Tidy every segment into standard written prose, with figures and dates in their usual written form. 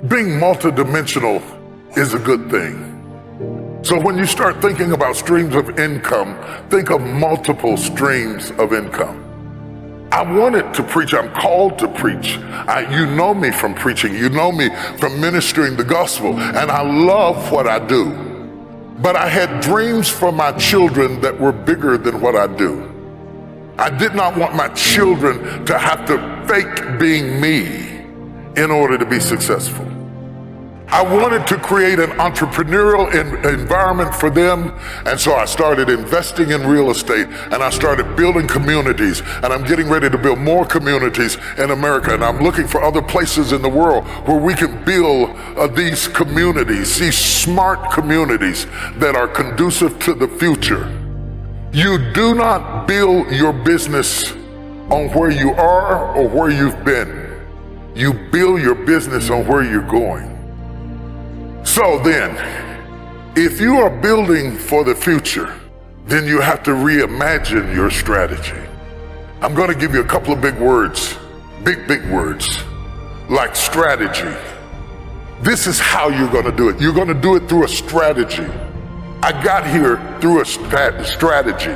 being multidimensional is a good thing. So when you start thinking about streams of income, think of multiple streams of income. I wanted to preach. I'm called to preach. You know me from preaching. You know me from ministering the gospel, and I love what I do. But I had dreams for my children that were bigger than what I do. I did not want my children to have to fake being me in order to be successful. I wanted to create an entrepreneurial environment for them, and so I started investing in real estate, and I started building communities, and I'm getting ready to build more communities in America, and I'm looking for other places in the world where we can build these communities, these smart communities that are conducive to the future. You do not build your business on where you are or where you've been. You build your business on where you're going. So then, if you are building for the future, then you have to reimagine your strategy. I'm going to give you a couple of big words, big words, like strategy. This is how you're going to do it. You're going to do it through a strategy. I got here through a strategy.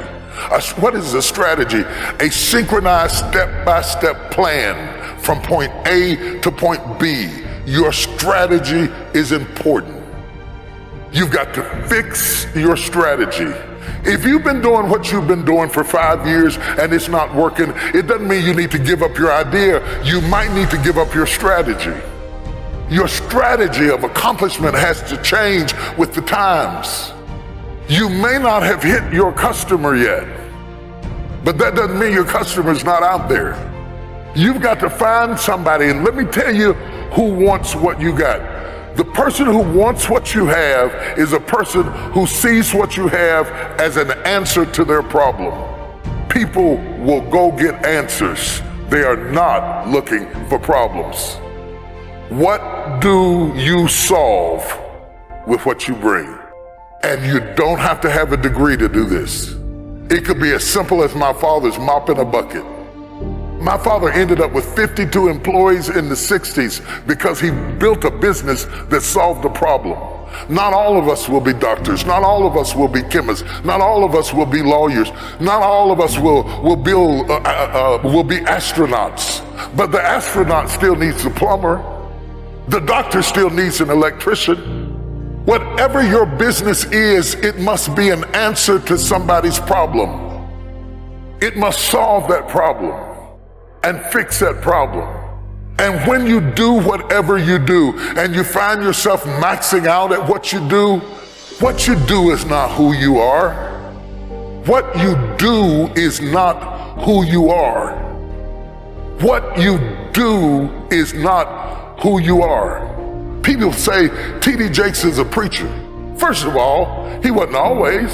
What is a strategy? A synchronized step-by-step plan from point A to point B. Your strategy is important. You've got to fix your strategy. If you've been doing what you've been doing for 5 years and it's not working, it doesn't mean you need to give up your idea. You might need to give up your strategy. Your strategy of accomplishment has to change with the times. You may not have hit your customer yet, but that doesn't mean your customer's not out there. You've got to find somebody, and let me tell you who wants what you got. The person who wants what you have is a person who sees what you have as an answer to their problem. People will go get answers. They are not looking for problems. What do you solve with what you bring? And you don't have to have a degree to do this. It could be as simple as my father's mopping a bucket. My father ended up with 52 employees in the 60s because he built a business that solved a problem. Not all of us will be doctors. Not all of us will be chemists. Not all of us will be lawyers. Not all of us will be astronauts. But the astronaut still needs a plumber. The doctor still needs an electrician. Whatever your business is, it must be an answer to somebody's problem. It must solve that problem and fix that problem. And when you do whatever you do and you find yourself maxing out at what you do is not who you are. What you do is not who you are. What you do is not who you are. People say T.D. Jakes is a preacher. First of all, he wasn't always.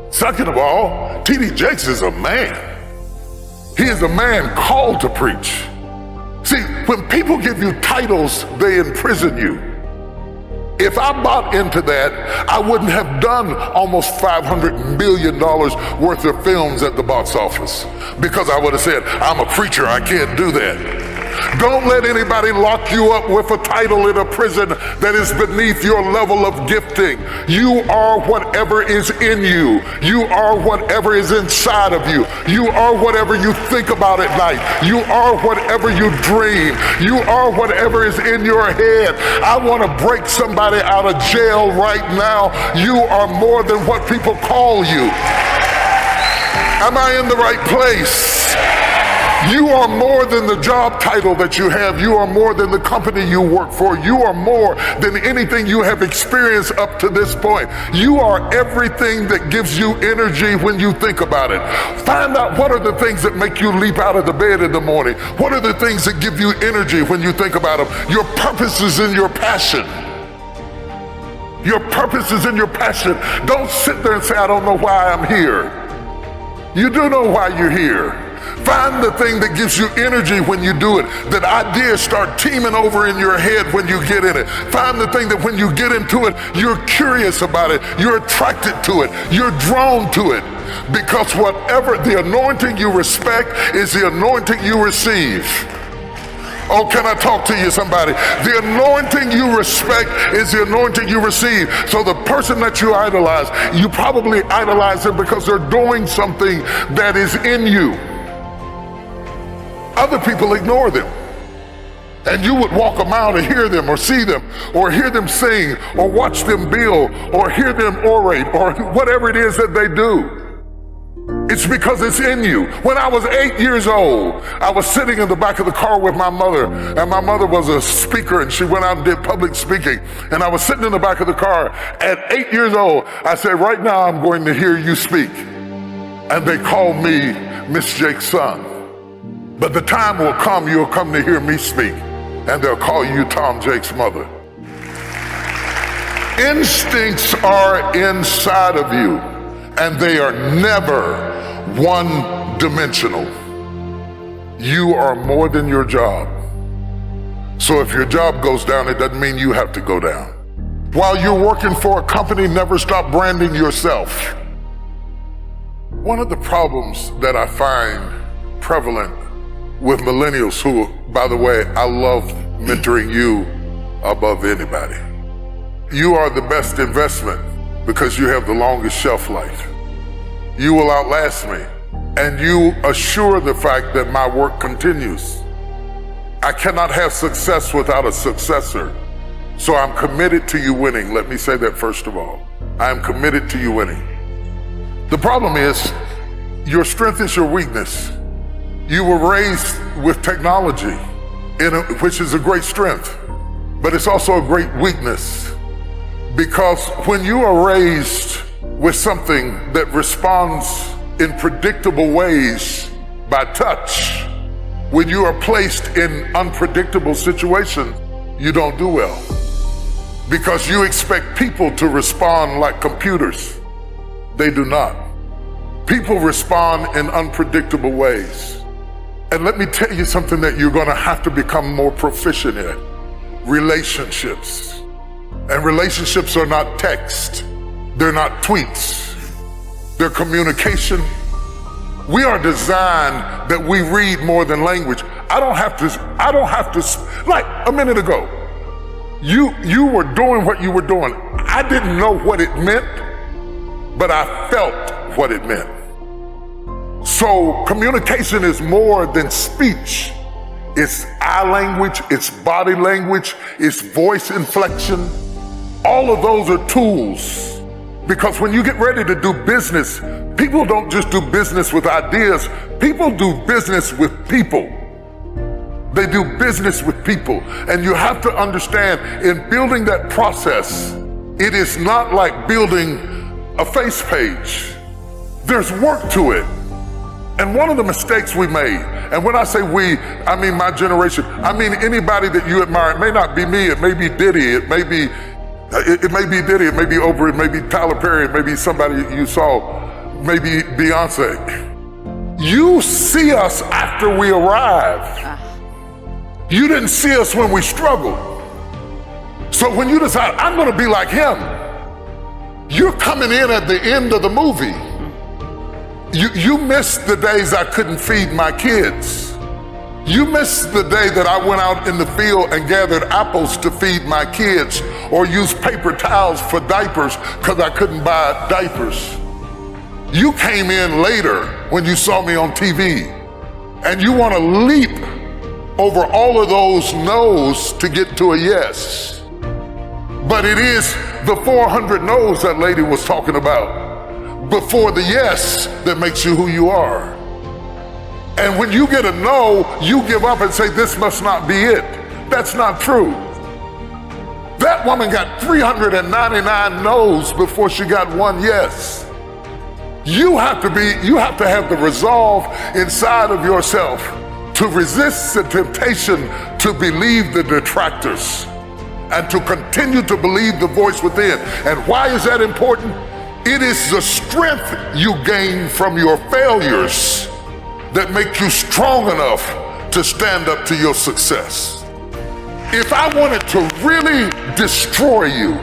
Second of all, T.D. Jakes is a man. He is a man called to preach. See, when people give you titles, they imprison you. If I bought into that, I wouldn't have done almost $500 million worth of films at the box office, because I would have said, I'm a preacher, I can't do that. Don't let anybody lock you up with a title in a prison that is beneath your level of gifting. You are whatever is in you. You are whatever is inside of you. You are whatever you think about at night. You are whatever you dream. You are whatever is in your head. I want to break somebody out of jail right now. You are more than what people call you. Am I in the right place? You are more than the job title that you have. You are more than the company you work for. You are more than anything you have experienced up to this point. You are everything that gives you energy when you think about it. Find out what are the things that make you leap out of the bed in the morning. What are the things that give you energy when you think about them? Your purpose is in your passion. Your purpose is in your passion. Don't sit there and say, I don't know why I'm here. You do know why you're here. Find the thing that gives you energy when you do it. That ideas start teaming over in your head when you get in it. Find the thing that when you get into it, you're curious about it. You're attracted to it. You're drawn to it. Because whatever the anointing you respect is the anointing you receive. Oh, can I talk to you, somebody? The anointing you respect is the anointing you receive. So the person that you idolize, you probably idolize them because they're doing something that is in you. Other people ignore them. And you would walk a mile to hear them or see them or hear them sing or watch them build or hear them orate or whatever it is that they do. It's because it's in you. When I was 8 years old, I was sitting in the back of the car with my mother, and my mother was a speaker, and she went out and did public speaking. And I was sitting in the back of the car. At 8 years old, I said, right now I'm going to hear you speak. And they called me Miss Jake's son. But the time will come, you'll come to hear me speak, and they'll call you Tom Jake's mother. Instincts are inside of you, and they are never one-dimensional. You are more than your job. So if your job goes down, it doesn't mean you have to go down. While you're working for a company, never stop branding yourself. One of the problems that I find prevalent with millennials who, by the way, I love mentoring you above anybody. You are the best investment because you have the longest shelf life. You will outlast me, and you assure the fact that my work continues. I cannot have success without a successor. So I'm committed to you winning. Let me say that first of all. I am committed to you winning. The problem is, your strength is your weakness. You were raised with technology, which is a great strength, but it's also a great weakness. Because when you are raised with something that responds in predictable ways by touch, when you are placed in unpredictable situations, you don't do well. Because you expect people to respond like computers. They do not. People respond in unpredictable ways. And let me tell you something that you're going to have to become more proficient in. Relationships. And relationships are not text. They're not tweets. They're communication. We are designed that we read more than language. I don't have to, like a minute ago, you were doing what you were doing. I didn't know what it meant, but I felt what it meant. So communication is more than speech. It's eye language, it's body language, it's voice inflection. All of those are tools. Because when you get ready to do business, people don't just do business with ideas. People do business with people. They do business with people. And you have to understand, in building that process, it is not like building a face page. There's work to it. And one of the mistakes we made, and when I say we, I mean my generation, I mean anybody that you admire. It may not be me, it may be Diddy, it may be Diddy, it may be Oprah, it may be Tyler Perry, it may be somebody you saw, maybe Beyonce. You see us after we arrive. You didn't see us when we struggled. So when you decide, I'm gonna be like him, you're coming in at the end of the movie. You missed the days I couldn't feed my kids. You missed the day that I went out in the field and gathered apples to feed my kids or used paper towels for diapers because I couldn't buy diapers. You came in later when you saw me on TV, and you want to leap over all of those no's to get to a yes. But it is the 400 no's that lady was talking about before the yes that makes you who you are. And when you get a no, you give up and say, this must not be it. That's not true. That woman got 399 no's before she got one yes. You have to have the resolve inside of yourself to resist the temptation to believe the detractors and to continue to believe the voice within. And why is that important? It is the strength you gain from your failures that make you strong enough to stand up to your success. If I wanted to really destroy you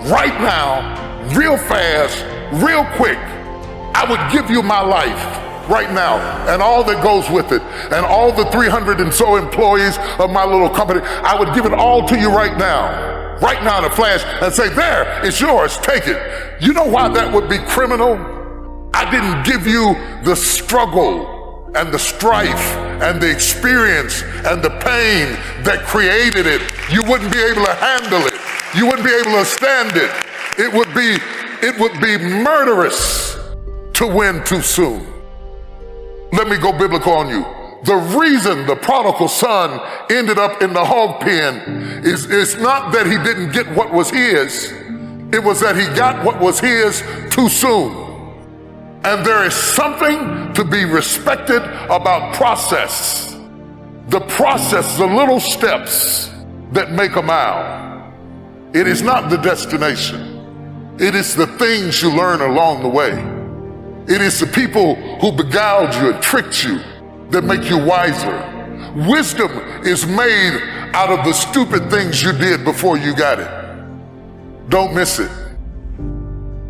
right now, real fast, real quick, I would give you my life right now, and all that goes with it, and all the 300 and so employees of my little company, I would give it all to you right now in a flash, and say, there, it's yours, take it. You know why that would be criminal? I didn't give you the struggle and the strife and the experience and the pain that created it. You wouldn't be able to handle it. You wouldn't be able to stand it. It would be murderous to win too soon. Let me go biblical on you. The reason the prodigal son ended up in the hog pen is not that he didn't get what was his, it was that he got what was his too soon. And there is something to be respected about process. The process, the little steps that make a mile. It is not the destination. It is the things you learn along the way. It is the people who beguiled you and tricked you that make you wiser. Wisdom is made out of the stupid things you did before you got it. Don't miss it.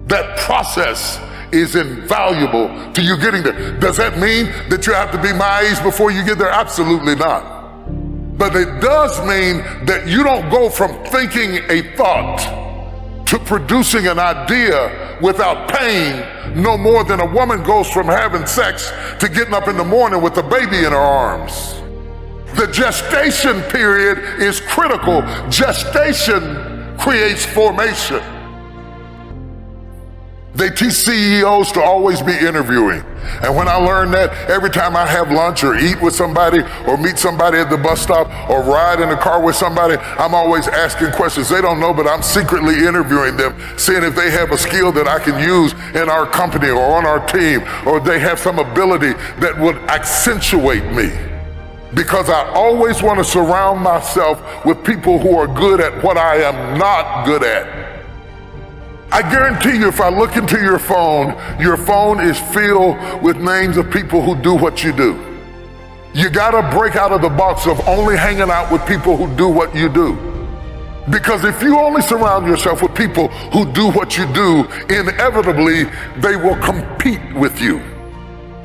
That process is invaluable to you getting there. Does that mean that you have to be my age before you get there? Absolutely not. But it does mean that you don't go from thinking a thought to producing an idea without pain no more than a woman goes from having sex to getting up in the morning with a baby in her arms. The gestation period is critical. Gestation creates formation. They teach CEOs to always be interviewing. And when I learned that, every time I have lunch or eat with somebody or meet somebody at the bus stop or ride in the car with somebody, I'm always asking questions. They don't know, but I'm secretly interviewing them, seeing if they have a skill that I can use in our company or on our team, or they have some ability that would accentuate me. Because I always want to surround myself with people who are good at what I am not good at. I guarantee you, if I look into your phone is filled with names of people who do what you do. You gotta break out of the box of only hanging out with people who do what you do. Because if you only surround yourself with people who do what you do, inevitably they will compete with you.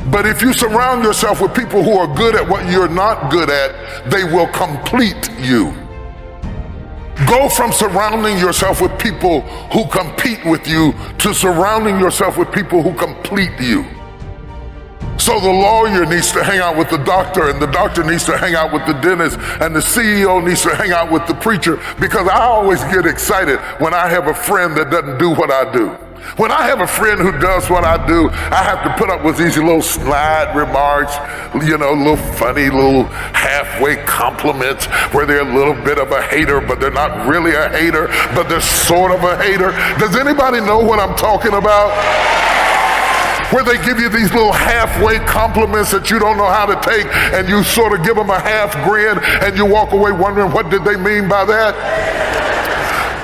But if you surround yourself with people who are good at what you're not good at, they will complete you. Go from surrounding yourself with people who compete with you to surrounding yourself with people who complete you. So the lawyer needs to hang out with the doctor, and the doctor needs to hang out with the dentist, and the CEO needs to hang out with the preacher, because I always get excited when I have a friend that doesn't do what I do. When I have a friend who does what I do, I have to put up with these little snide remarks, little funny, little halfway compliments where they're a little bit of a hater, but they're not really a hater, but they're sort of a hater. Does anybody know what I'm talking about? Where they give you these little halfway compliments that you don't know how to take, and you sort of give them a half grin, and you walk away wondering, what did they mean by that?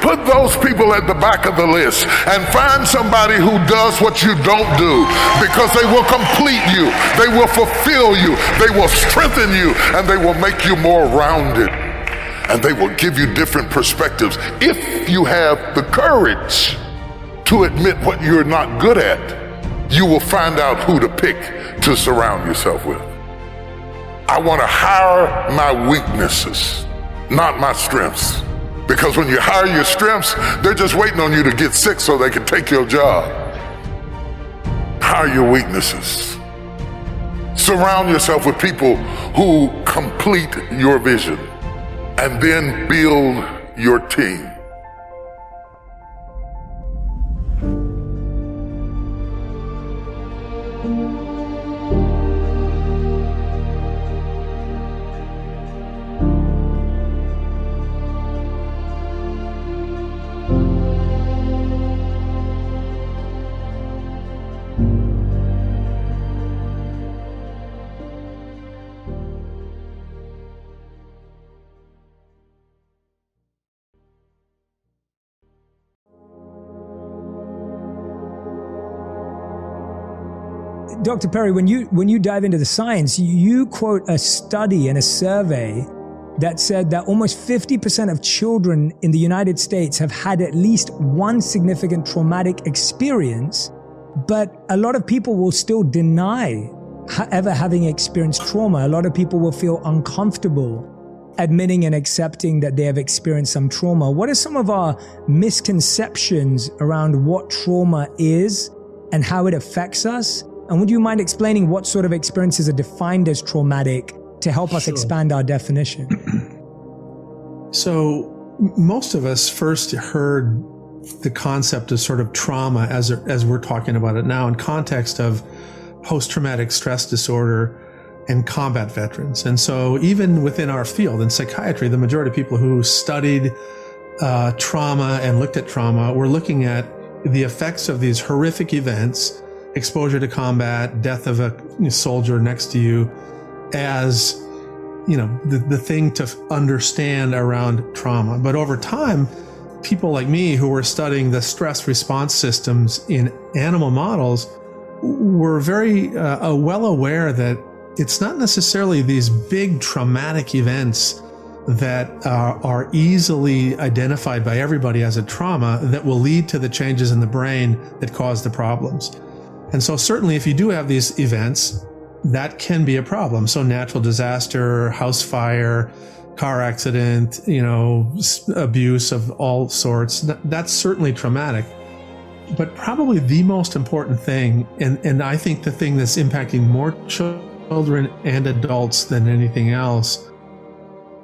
Put those people at the back of the list and find somebody who does what you don't do, because they will complete you, they will fulfill you, they will strengthen you, and they will make you more rounded. And they will give you different perspectives if you have the courage to admit what you're not good at. You will find out who to pick to surround yourself with. I want to hire my weaknesses, not my strengths. Because when you hire your strengths, they're just waiting on you to get sick so they can take your job. Hire your weaknesses. Surround yourself with people who complete your vision, and then build your team. Dr. Perry, when you dive into the science, you quote a study and a survey that said that almost 50% of children in the United States have had at least one significant traumatic experience, but a lot of people will still deny ever having experienced trauma, a lot of people will feel uncomfortable admitting and accepting that they have experienced some trauma. What are some of our misconceptions around what trauma is and how it affects us? And would you mind explaining what sort of experiences are defined as traumatic to help us expand our definition? So most of us first heard the concept of sort of trauma as we're talking about it now in context of post-traumatic stress disorder and combat veterans. And so even within our field in psychiatry, the majority of people who studied trauma and looked at trauma were looking at the effects of these horrific events, exposure to combat, death of a soldier next to you, as the thing to understand around trauma. But over time, people like me who were studying the stress response systems in animal models were very well aware that it's not necessarily these big traumatic events that are easily identified by everybody as a trauma that will lead to the changes in the brain that cause the problems. And so certainly if you do have these events, that can be a problem. So natural disaster, house fire, car accident, abuse of all sorts, that's certainly traumatic. But probably the most important thing, and I think the thing that's impacting more children and adults than anything else,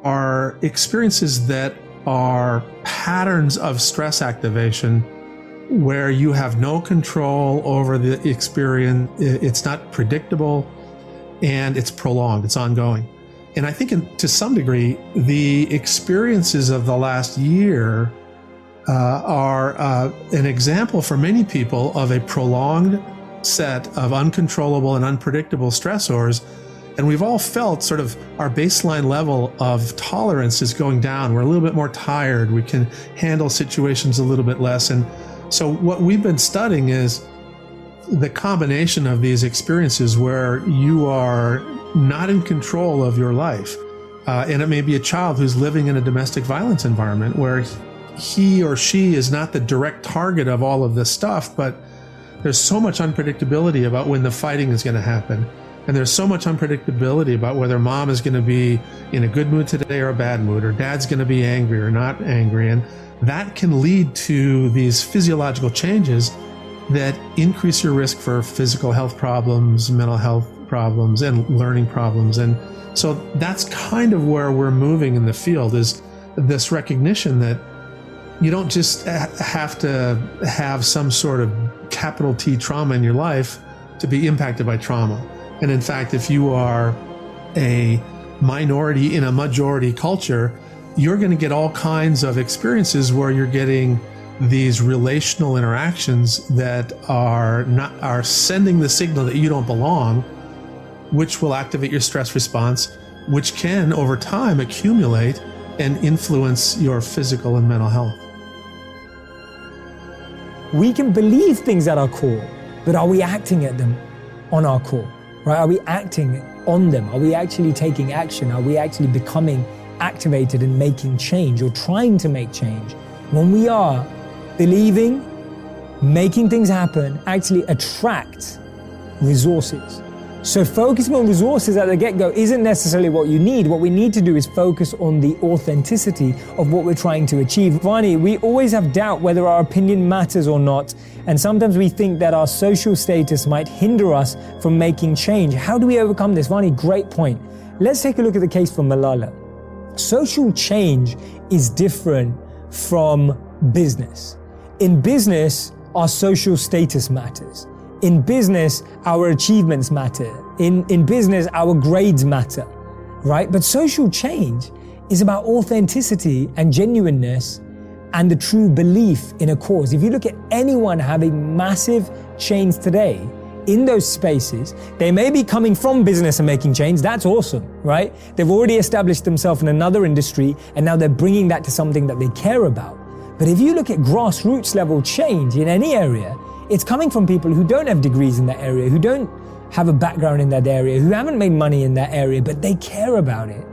are experiences that are patterns of stress activation where you have no control over the experience, it's not predictable, and it's prolonged, it's ongoing. And I think to some degree, the experiences of the last year are an example for many people of a prolonged set of uncontrollable and unpredictable stressors. And we've all felt sort of our baseline level of tolerance is going down. We're a little bit more tired. We can handle situations a little bit less. And so what we've been studying is the combination of these experiences where you are not in control of your life. And it may be a child who's living in a domestic violence environment where he or she is not the direct target of all of this stuff, but there's so much unpredictability about when the fighting is going to happen. And there's so much unpredictability about whether mom is going to be in a good mood today or a bad mood, or dad's going to be angry or not angry. And that can lead to these physiological changes that increase your risk for physical health problems, mental health problems, and learning problems. And so that's kind of where we're moving in the field, is this recognition that you don't just have to have some sort of capital T trauma in your life to be impacted by trauma. And in fact, if you are a minority in a majority culture, you're going to get all kinds of experiences where you're getting these relational interactions that are sending the signal that you don't belong, which will activate your stress response, which can over time accumulate and influence your physical and mental health. We can believe things at our core, but are we acting at them on our core? Right? Are we acting on them? Are we actually taking action? Are we actually becoming activated and making change or trying to make change? When we are, believing, making things happen actually attract resources. So focusing on resources at the get-go isn't necessarily what you need. What we need to do is focus on the authenticity of what we're trying to achieve. Vani, we always have doubt whether our opinion matters or not. And sometimes we think that our social status might hinder us from making change. How do we overcome this? Vani, great point. Let's take a look at the case for Malala. Social change is different from business. In business, our social status matters. In business, our achievements matter. In business, our grades matter, right? But social change is about authenticity and genuineness and the true belief in a cause. If you look at anyone having massive change today in those spaces, they may be coming from business and making change. That's awesome, right? They've already established themselves in another industry and now they're bringing that to something that they care about. But if you look at grassroots level change in any area, it's coming from people who don't have degrees in that area, who don't have a background in that area, who haven't made money in that area, but they care about it.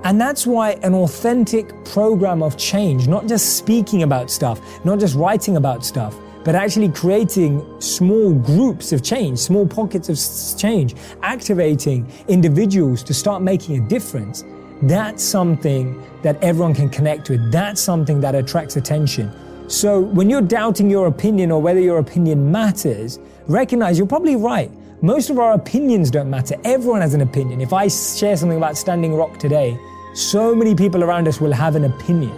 And that's why an authentic program of change, not just speaking about stuff, not just writing about stuff, but actually creating small groups of change, small pockets of change, activating individuals to start making a difference, that's something that everyone can connect with. That's something that attracts attention. So when you're doubting your opinion or whether your opinion matters, recognize you're probably right. Most of our opinions don't matter. Everyone has an opinion. If I share something about Standing Rock today, so many people around us will have an opinion.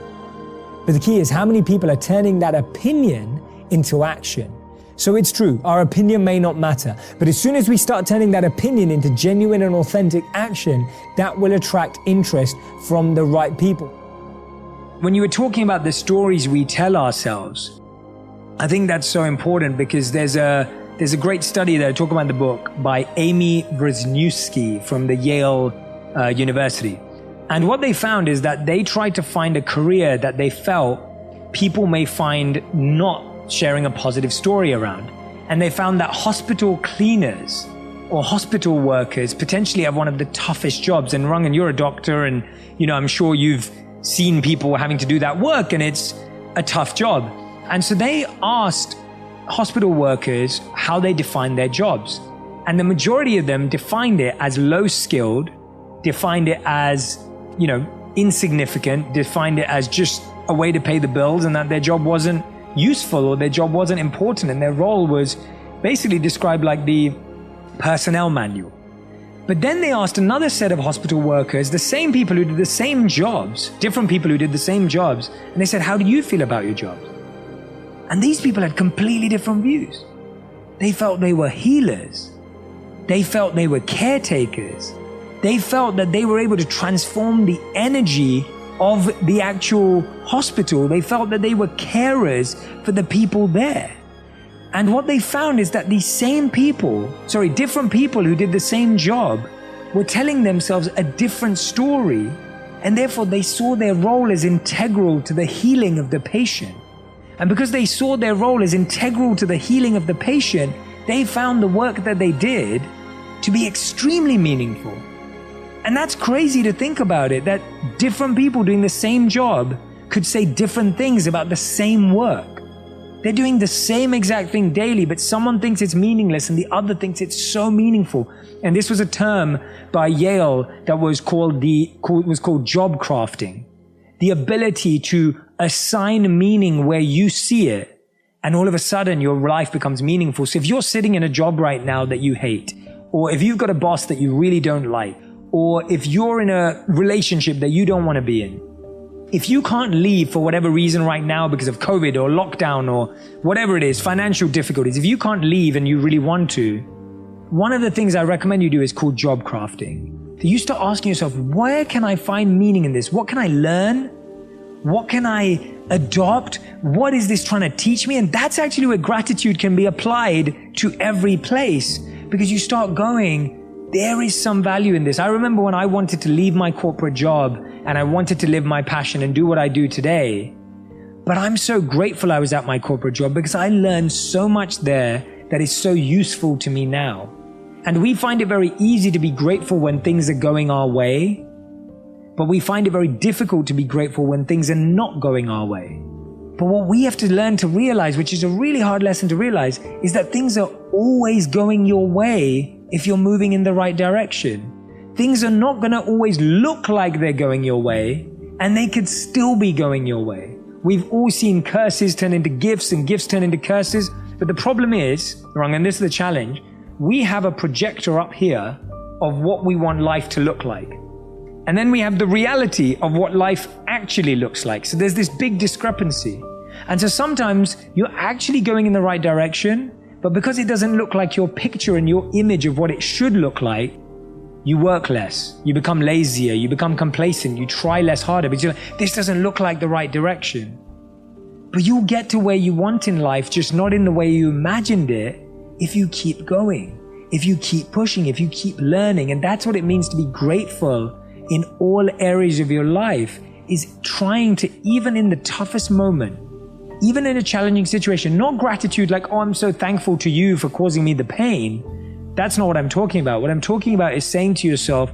But the key is how many people are turning that opinion into action. So it's true, our opinion may not matter, but as soon as we start turning that opinion into genuine and authentic action, that will attract interest from the right people. When you were talking about the stories we tell ourselves, I think that's so important because there's a great study that I talk about in the book by Amy Wrzniewski from the Yale University. And what they found is that they tried to find a career that they felt people may find not sharing a positive story around. And they found that hospital cleaners or hospital workers potentially have one of the toughest jobs. And Rangan, you're a doctor, and I'm sure you've seen people having to do that work, and it's a tough job. And so they asked hospital workers how they define their jobs. And the majority of them defined it as low skilled, defined it as insignificant, defined it as just a way to pay the bills, and that their job wasn't useful or their job wasn't important, and their role was basically described like the personnel manual. But then they asked another set of hospital workers, the same people who did the same jobs, different people who did the same jobs, and they said, how do you feel about your jobs? And these people had completely different views. They felt they were healers. They felt they were caretakers. They felt that they were able to transform the energy of the actual hospital. They felt that they were carers for the people there. And what they found is that these same people, different people who did the same job were telling themselves a different story, and therefore they saw their role as integral to the healing of the patient. And because they saw their role as integral to the healing of the patient, they found the work that they did to be extremely meaningful. And that's crazy to think about it, that different people doing the same job could say different things about the same work. They're doing the same exact thing daily, but someone thinks it's meaningless and the other thinks it's so meaningful. And this was a term by Yale that was called job crafting. The ability to assign meaning where you see it, and all of a sudden your life becomes meaningful. So if you're sitting in a job right now that you hate, or if you've got a boss that you really don't like, or if you're in a relationship that you don't want to be in, if you can't leave for whatever reason right now because of COVID or lockdown or whatever it is, financial difficulties, if you can't leave and you really want to, one of the things I recommend you do is called job crafting. So you start asking yourself, where can I find meaning in this? What can I learn? What can I adopt? What is this trying to teach me? And that's actually where gratitude can be applied to every place, because you start going, there is some value in this. I remember when I wanted to leave my corporate job and I wanted to live my passion and do what I do today. But I'm so grateful I was at my corporate job because I learned so much there that is so useful to me now. And we find it very easy to be grateful when things are going our way, but we find it very difficult to be grateful when things are not going our way. But what we have to learn to realize, which is a really hard lesson to realize, is that things are always going your way if you're moving in the right direction. Things are not going to always look like they're going your way, and they could still be going your way. We've all seen curses turn into gifts and gifts turn into curses. But the problem is, and this is the challenge, we have a projector up here of what we want life to look like. And then we have the reality of what life actually looks like. So there's this big discrepancy. And so sometimes you're actually going in the right direction, but because it doesn't look like your picture and your image of what it should look like, you work less, you become lazier, you become complacent, you try less harder because you're like, this doesn't look like the right direction. But you'll get to where you want in life, just not in the way you imagined it, if you keep going, if you keep pushing, if you keep learning. And that's what it means to be grateful in all areas of your life, is trying to, even in the toughest moment, even in a challenging situation, not gratitude like, oh, I'm so thankful to you for causing me the pain. That's not what I'm talking about. What I'm talking about is saying to yourself,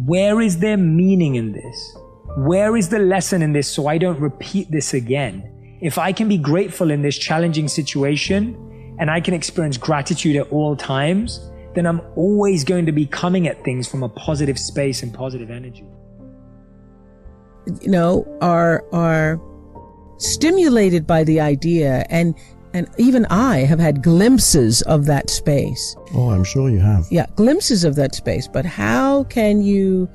where is there meaning in this? Where is the lesson in this so I don't repeat this again? If I can be grateful in this challenging situation and I can experience gratitude at all times, then I'm always going to be coming at things from a positive space and positive energy. Are stimulated by the idea, and even I have had glimpses of that space. Oh, I'm sure you have. Yeah, glimpses of that space. But how can you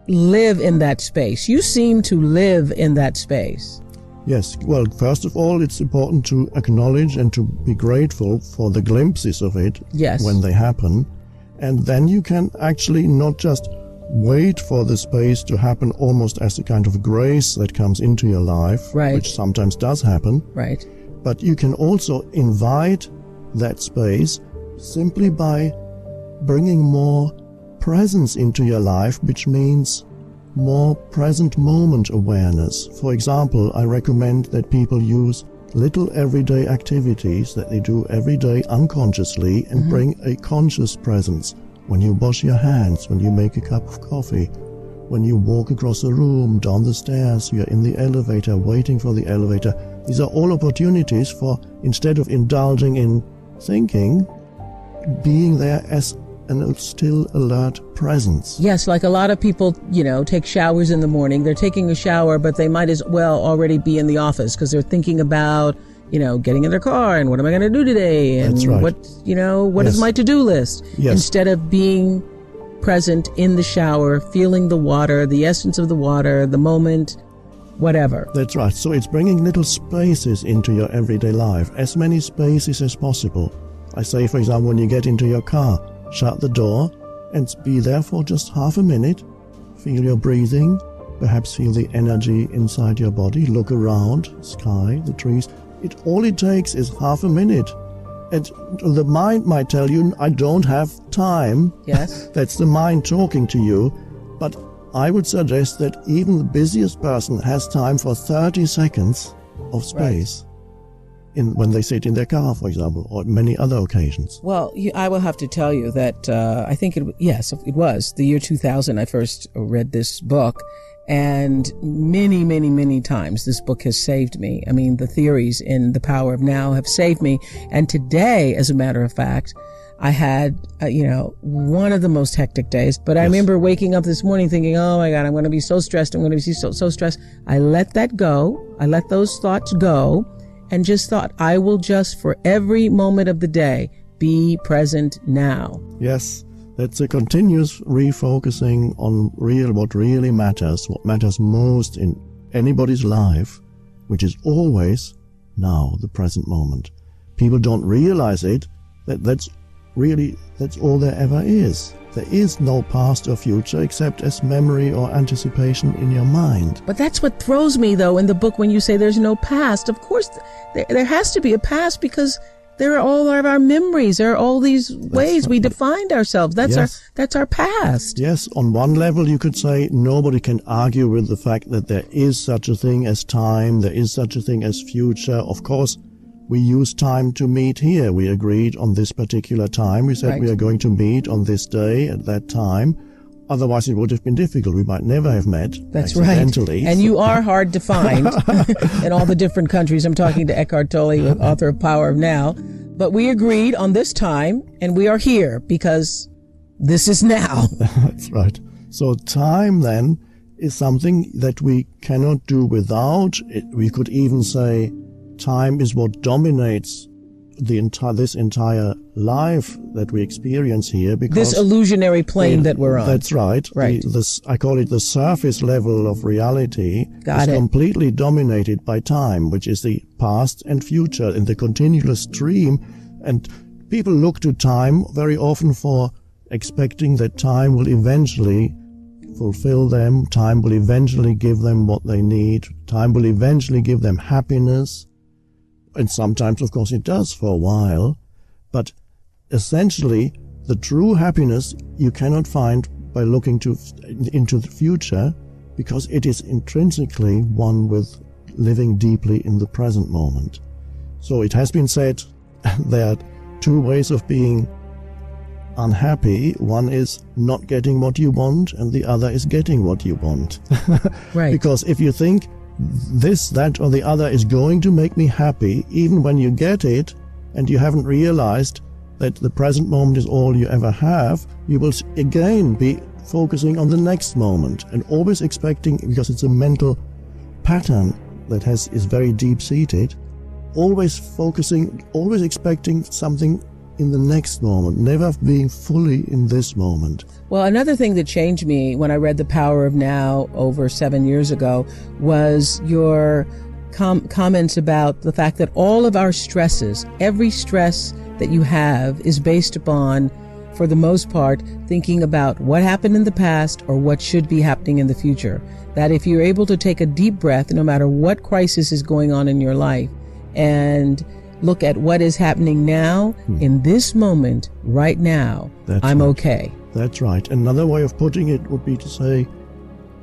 live in that space? You seem to live in that space. Yes, well, first of all, it's important to acknowledge and to be grateful for the glimpses of it when they happen. And then you can actually not just wait for the space to happen almost as a kind of grace that comes into your life, which sometimes does happen. Right. But you can also invite that space simply by bringing more presence into your life, which means more present moment awareness. For example, I recommend that people use little everyday activities that they do every day unconsciously and bring a conscious presence. When you wash your hands, when you make a cup of coffee, when you walk across the room, down the stairs, you're in the elevator, waiting for the elevator. These are all opportunities for, instead of indulging in thinking, being there as an still alert presence. Yes, like a lot of people, take showers in the morning. They're taking a shower, but they might as well already be in the office because they're thinking about, getting in their car and what am I going to do today? And That's right. what is my to-do list? Yes. Instead of being present in the shower, feeling the water, the essence of the water, the moment, whatever. That's right. So it's bringing little spaces into your everyday life, as many spaces as possible. I say, for example, when you get into your car, shut the door and be there for just half a minute. Feel your breathing, perhaps feel the energy inside your body. Look around, sky, the trees. All it takes is half a minute. And the mind might tell you, I don't have time. Yes. That's the mind talking to you. But I would suggest that even the busiest person has time for 30 seconds of space. When they sit in their car, for example, or many other occasions. Well, I will have to tell you that I think it was the year 2000 I first read this book, and many, many, many times this book has saved me. I mean, the theories in The Power of Now have saved me. And today, as a matter of fact, I had, one of the most hectic days, but I remember waking up this morning thinking, oh my God, I'm going to be so stressed. I'm going to be so stressed. I let that go. I let those thoughts go. And just thought, I will just, for every moment of the day, be present now. Yes, that's a continuous refocusing on what really matters, what matters most in anybody's life, which is always now, the present moment. People don't realize that's all there ever is. There is no past or future except as memory or anticipation in your mind. But that's what throws me, though, in the book when you say there's no past. Of course, there has to be a past because there are all of our memories. There are all these ways we defined ourselves. That's our past. Yes, on one level you could say nobody can argue with the fact that there is such a thing as time, there is such a thing as future. Of course, we use time to meet here. We agreed on this particular time. We said we are going to meet on this day at that time. Otherwise, it would have been difficult. We might never have met. That's accidentally. Right. And you are hard to find in all the different countries. I'm talking to Eckhart Tolle, author of Power of Now. But we agreed on this time, and we are here because this is now. That's right. So time, then, is something that we cannot do without. We could even say time is what dominates this entire life that we experience here, because this illusionary plane that we're on. That's right. Right. I call it the surface level of reality. Is completely dominated by time, which is the past and future in the continuous stream. And people look to time very often for expecting that time will eventually fulfill them. Time will eventually give them what they need. Time will eventually give them happiness. And sometimes, of course, it does for a while. But essentially, the true happiness you cannot find by looking into the future, because it is intrinsically one with living deeply in the present moment. So it has been said there are two ways of being unhappy. One is not getting what you want, and the other is getting what you want. Right. Because if you think this, that, or the other is going to make me happy, even when you get it and you haven't realized that the present moment is all you ever have, you will again be focusing on the next moment and always expecting, because it's a mental pattern that is very deep-seated, always focusing, always expecting something in the next moment, never being fully in this moment. Well, another thing that changed me when I read The Power of Now over 7 years ago was your comments about the fact that all of our stresses, every stress that you have, is based upon, for the most part, thinking about what happened in the past or what should be happening in the future. That if you're able to take a deep breath, no matter what crisis is going on in your life, and look at what is happening now, in this moment, right now, I'm okay. That's right. Another way of putting it would be to say,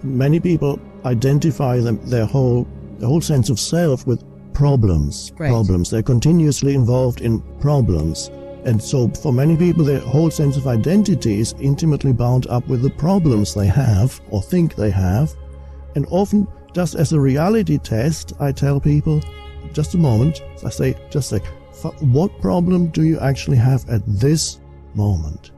many people identify their whole sense of self with problems. Right. Problems. They're continuously involved in problems. And so for many people, their whole sense of identity is intimately bound up with the problems they have or think they have. And often, just as a reality test, I tell people, just a moment, I say, what problem do you actually have at this moment?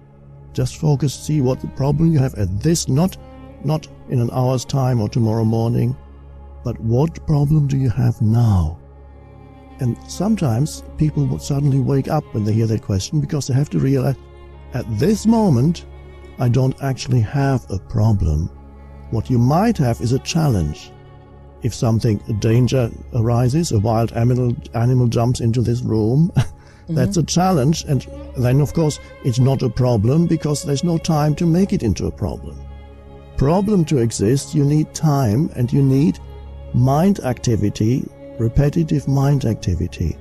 Just focus, see what the problem you have at this, not in an hour's time or tomorrow morning, but what problem do you have now? And sometimes people will suddenly wake up when they hear that question, because they have to realize, at this moment, I don't actually have a problem. What you might have is a challenge. If a danger arises, a wild animal jumps into this room, that's a challenge. And then, of course, it's not a problem because there's no time to make it into a problem. Problem to exist, you need time and you need mind activity, repetitive mind activity.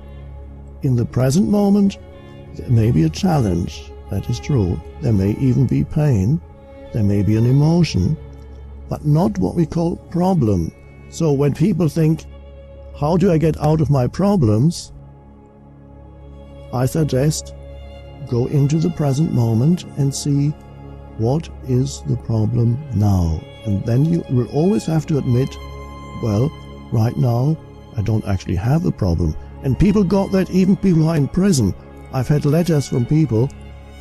In the present moment, there may be a challenge, that is true. There may even be pain, there may be an emotion, but not what we call problem. So when people think, how do I get out of my problems? I suggest go into the present moment and see what is the problem now. And then you will always have to admit, well, right now, I don't actually have a problem. And people got that, even people who are in prison. I've had letters from people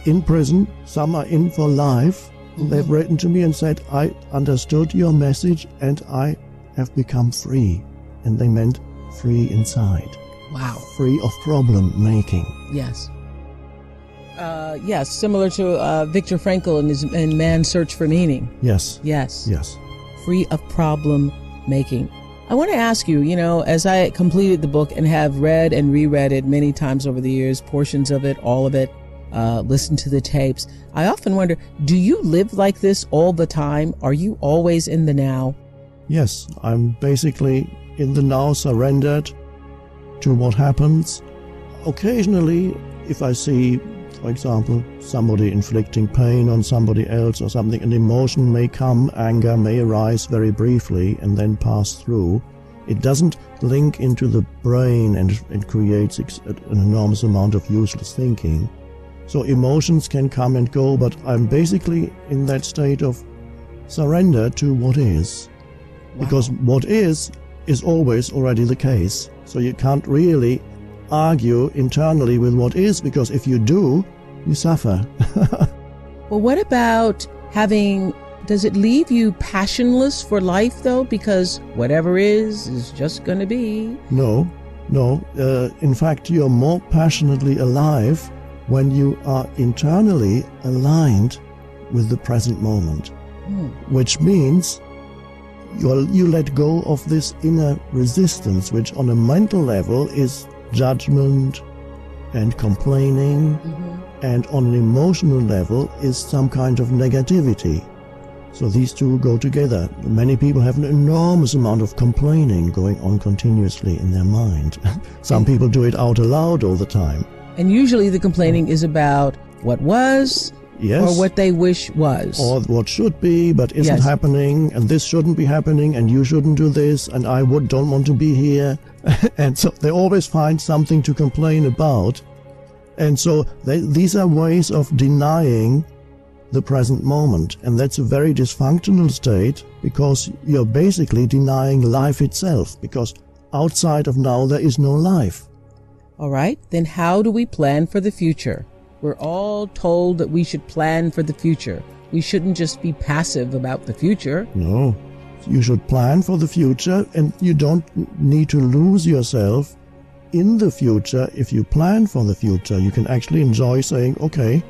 in prison, some are in for life. They've written to me and said, I understood your message and I have become free. And they meant free inside. Wow. Free of problem making. Yes. Yes, similar to Viktor Frankl in Man's Search for Meaning. Yes. Yes. Yes. Free of problem making. I want to ask you, as I completed the book and have read and reread it many times over the years, portions of it, all of it, listened to the tapes, I often wonder, do you live like this all the time? Are you always in the now? Yes, I'm basically in the now, surrendered to what happens. Occasionally, if I see, for example, somebody inflicting pain on somebody else or something, an emotion may come, anger may arise very briefly and then pass through. It doesn't link into the brain and creates an enormous amount of useless thinking. So emotions can come and go, but I'm basically in that state of surrender to what is. Wow. Because what is always already the case. So you can't really argue internally with what is, because if you do, you suffer. Well, what about does it leave you passionless for life though? Because whatever is just going to be. No. In fact, you're more passionately alive when you are internally aligned with the present moment. Which means you let go of this inner resistance, which on a mental level is judgment and complaining, and on an emotional level is some kind of negativity. So these two go together. Many people have an enormous amount of complaining going on continuously in their mind. Some people do it out aloud all the time. And usually the complaining is about what was, yes, or what they wish was. Or what should be, but isn't happening, and this shouldn't be happening, and you shouldn't do this, and I don't want to be here. And so they always find something to complain about. And so these are ways of denying the present moment. And that's a very dysfunctional state, because you're basically denying life itself, because outside of now there is no life. All right, then how do we plan for the future? We're all told that we should plan for the future. We shouldn't just be passive about the future. No, you should plan for the future, and you don't need to lose yourself in the future. If you plan for the future, you can actually enjoy saying, okay,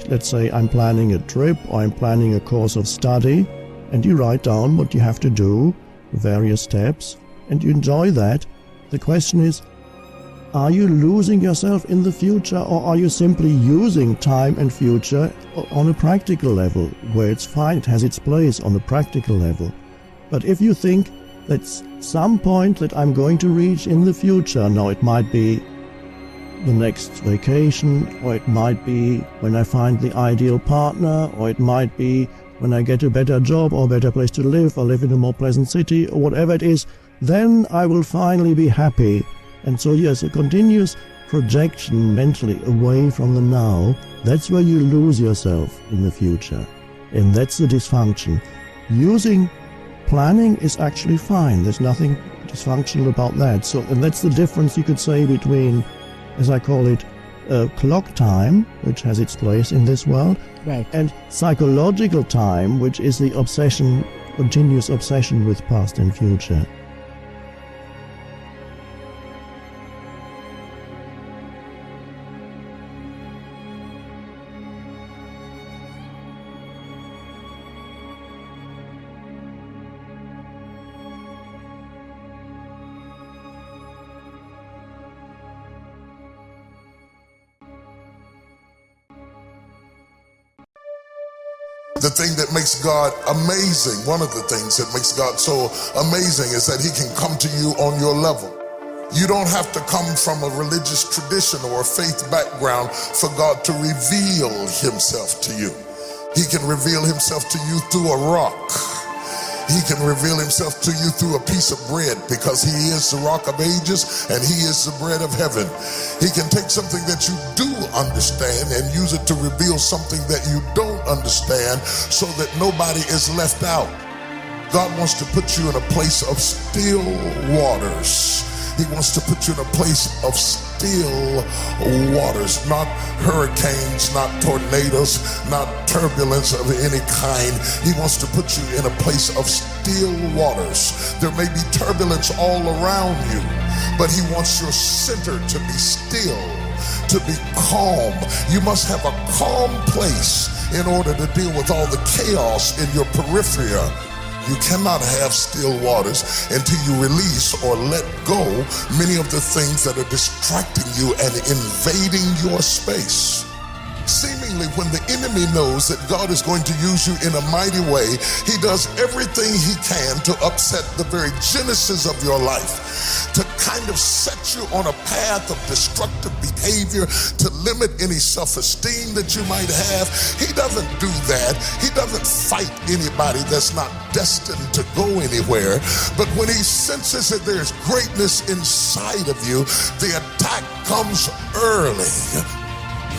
let's say I'm planning a trip or I'm planning a course of study, and you write down what you have to do, various steps, and you enjoy that. The question is, are you losing yourself in the future, or are you simply using time and future on a practical level, where it's fine, it has its place on a practical level? But if you think that's some point that I'm going to reach in the future, now it might be the next vacation, or it might be when I find the ideal partner, or it might be when I get a better job or a better place to live, or live in a more pleasant city, or whatever it is, then I will finally be happy. And so yes, a continuous projection mentally away from the now, that's where you lose yourself in the future. And that's the dysfunction. Using planning is actually fine. There's nothing dysfunctional about that. So, and that's the difference, you could say, between, as I call it, clock time, which has its place in this world, right, and psychological time, which is the obsession, continuous obsession with past and future. The thing that makes God amazing, one of the things that makes God so amazing, is that he can come to you on your level. You don't have to come from a religious tradition or a faith background for God to reveal himself to you. He can reveal himself to you through a rock. He can reveal himself to you through a piece of bread, because he is the rock of ages and he is the bread of heaven. He can take something that you do understand and use it to reveal something that you don't understand, so that nobody is left out. God wants to put you in a place of still waters. He wants to put you in a place of still waters, not hurricanes, not tornadoes, not turbulence of any kind. He wants to put you in a place of still waters. There may be turbulence all around you, but he wants your center to be still, to be calm. You must have a calm place in order to deal with all the chaos in your periphery. You cannot have still waters until you release or let go many of the things that are distracting you and invading your space. Seemingly, when the enemy knows that God is going to use you in a mighty way, he does everything he can to upset the very genesis of your life, to kind of set you on a path of destructive behavior, to limit any self-esteem that you might have. He doesn't do that. He doesn't fight anybody that's not destined to go anywhere. But when he senses that there's greatness inside of you, the attack comes early.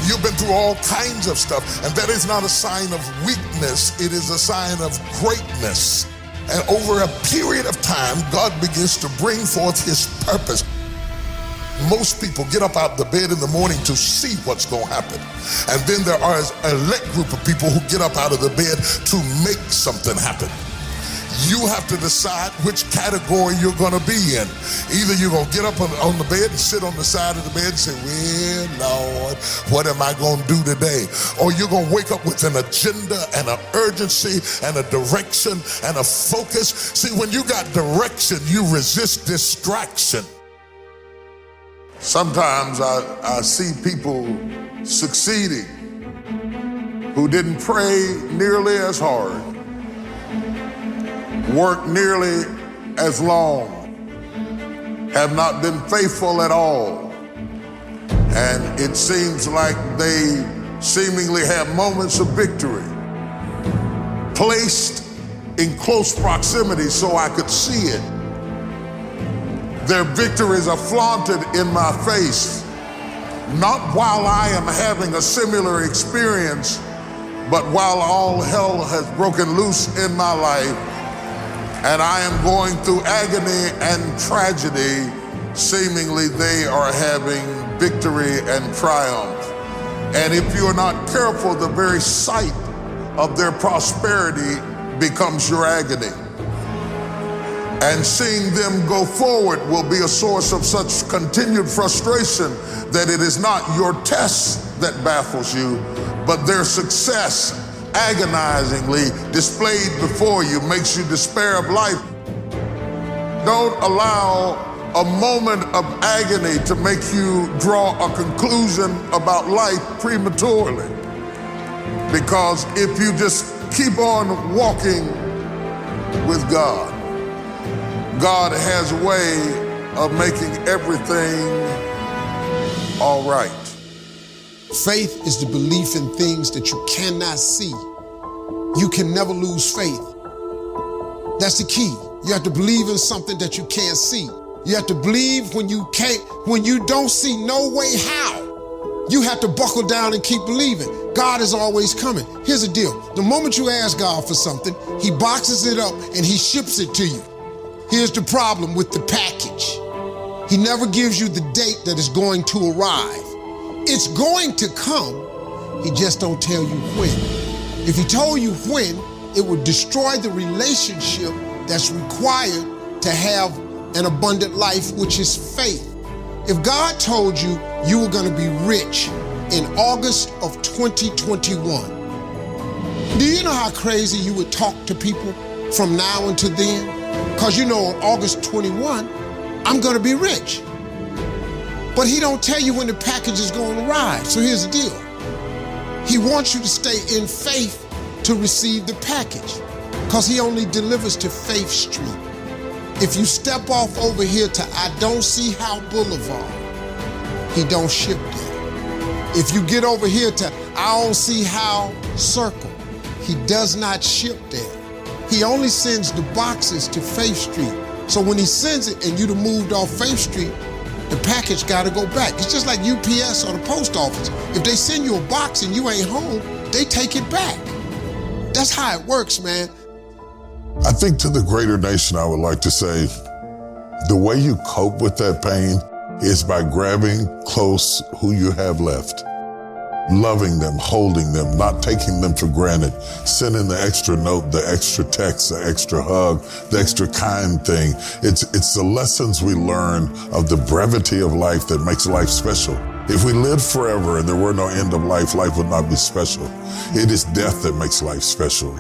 You've been through all kinds of stuff, and that is not a sign of weakness. It is a sign of greatness. And over a period of time, God begins to bring forth his purpose. Most people get up out of the bed in the morning to see what's going to happen. And then there are a elect group of people who get up out of the bed to make something happen. You have to decide which category you're going to be in. Either you're going to get up on the bed and sit on the side of the bed and say, well, Lord, what am I going to do today? Or you're going to wake up with an agenda and an urgency and a direction and a focus. See, when you got direction, you resist distraction. Sometimes I see people succeeding who didn't pray nearly as hard, work nearly as long, have not been faithful at all. And it seems like they seemingly have moments of victory, placed in close proximity so I could see it. Their victories are flaunted in my face, not while I am having a similar experience, But while all hell has broken loose in my life, and I am going through agony and tragedy, seemingly they are having victory and triumph. And if you are not careful, the very sight of their prosperity becomes your agony. And seeing them go forward will be a source of such continued frustration that it is not your test that baffles you, but their success agonizingly displayed before you makes you despair of life. Don't allow a moment of agony to make you draw a conclusion about life prematurely. Because if you just keep on walking with God, God has a way of making everything all right. Faith is the belief in things that you cannot see. You can never lose faith. That's the key. You have to believe in something that you can't see. You have to believe when you don't see no way how. You have to buckle down and keep believing. God is always coming. Here's the deal. The moment you ask God for something, he boxes it up and he ships it to you. Here's the problem with the package. He never gives you the date that is going to arrive. It's going to come, he just don't tell you when. If he told you when, it would destroy the relationship that's required to have an abundant life, which is faith. If God told you you were gonna be rich in August of 2021, do you know how crazy you would talk to people from now until then? Because you know on August 21, I'm gonna be rich. But he don't tell you when the package is gonna arrive. So here's the deal. He wants you to stay in faith to receive the package, because he only delivers to Faith Street. If you step off over here to I Don't See How Boulevard, he don't ship there. If you get over here to I Don't See How Circle, he does not ship there. He only sends the boxes to Faith Street. So when he sends it and you'd have moved off Faith Street, the package gotta go back. It's just like UPS or the post office. If they send you a box and you ain't home, they take it back. That's how it works, man. I think to the greater nation, I would like to say, the way you cope with that pain is by grabbing close who you have left. Loving them, holding them, not taking them for granted, sending the extra note, the extra text, the extra hug, the extra kind thing. It's the lessons we learn of the brevity of life that makes life special. If we lived forever and there were no end of life, life would not be special. It is death that makes life special.